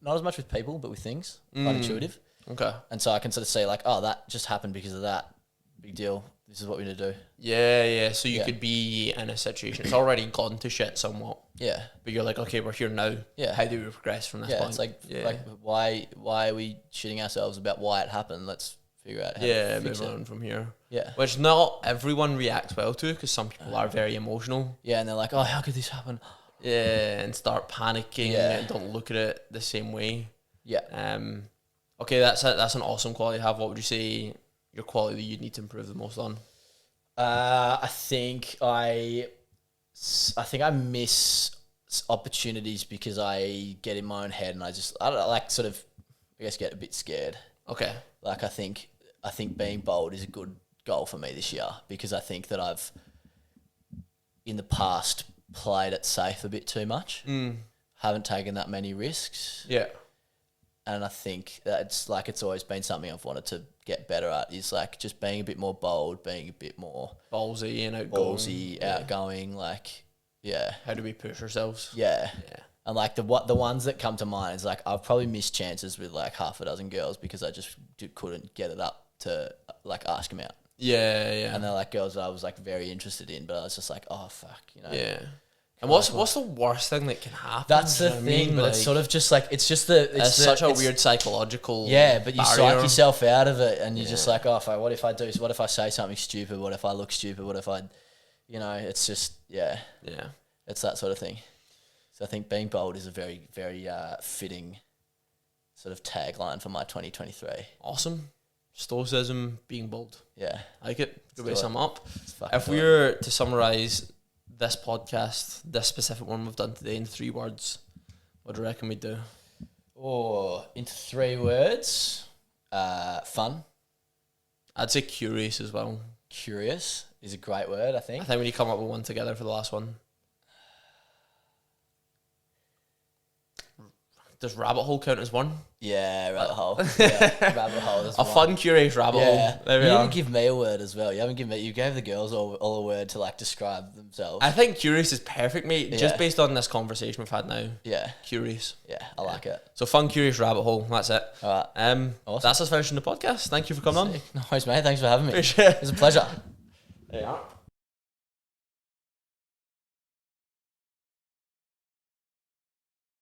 not as much with people, but with things. Quite intuitive. Okay. And so I can sort of say like, oh, that just happened because of that. Big deal. This is what we're going to do. Yeah. So you could be in a situation, it's already gone to shit somewhat. Yeah. But you're like, okay, we're here now. Yeah. How do we progress from this point? It's like why are we shitting ourselves about why it happened? Let's figure out how to fix it. Move on from here. Yeah. Which not everyone reacts well to, because some people are very emotional. Yeah, and they're like, oh, how could this happen? Yeah, and start panicking and don't look at it the same way. Yeah. Okay, that's an awesome quality to have. What would you say your quality that you'd need to improve the most on? I think I miss opportunities because I get in my own head and I don't know, like sort of, I guess, get a bit scared. Okay. Like I think being bold is a good goal for me this year because I think that I've in the past played it safe a bit too much. Haven't taken that many risks. Yeah. And I think that it's always been something I've wanted to get better at is like just being a bit more bold, being a bit more ballsy and outgoing. Outgoing, like, yeah. How do we push ourselves? Yeah. And like the ones that come to mind is like I've probably missed chances with like half a dozen girls because I just couldn't get it up to like ask them out. Yeah. And they're like girls that I was like very interested in, but I was just like, oh fuck, you know. Yeah. And what's the worst thing that can happen? That's the thing, but like, it's sort of just like it's such a weird psychological but you barrier. psych yourself out of it, and you're just like, oh, what if I say something stupid? What if I look stupid? What if I, you know? It's just it's that sort of thing. So I think being bold is a very very fitting sort of tagline for my 2023. Awesome. Stoicism, being bold. Yeah, I like it. Good way to sum up. If we we were to summarise this podcast, this specific one we've done today in 3 words, what do you reckon we'd do? Oh, into 3 words, fun. I'd say curious as well. Curious is a great word, I think. I think we need to come up with one together for the last one. Does rabbit hole count as one? Yeah, rabbit hole. Yeah, rabbit hole is a fun, curious rabbit hole. There we are. are. You didn't give me a word as well. You gave the girls all a word to like describe themselves. I think curious is perfect, mate. Yeah. Just based on this conversation we've had now. Yeah. Curious. Yeah, I like it. So fun, curious rabbit hole. That's it. All right. Awesome. That's us finishing the podcast. Thank you for coming on. No worries, mate. Thanks for having me. Appreciate it. It was a pleasure. There you are.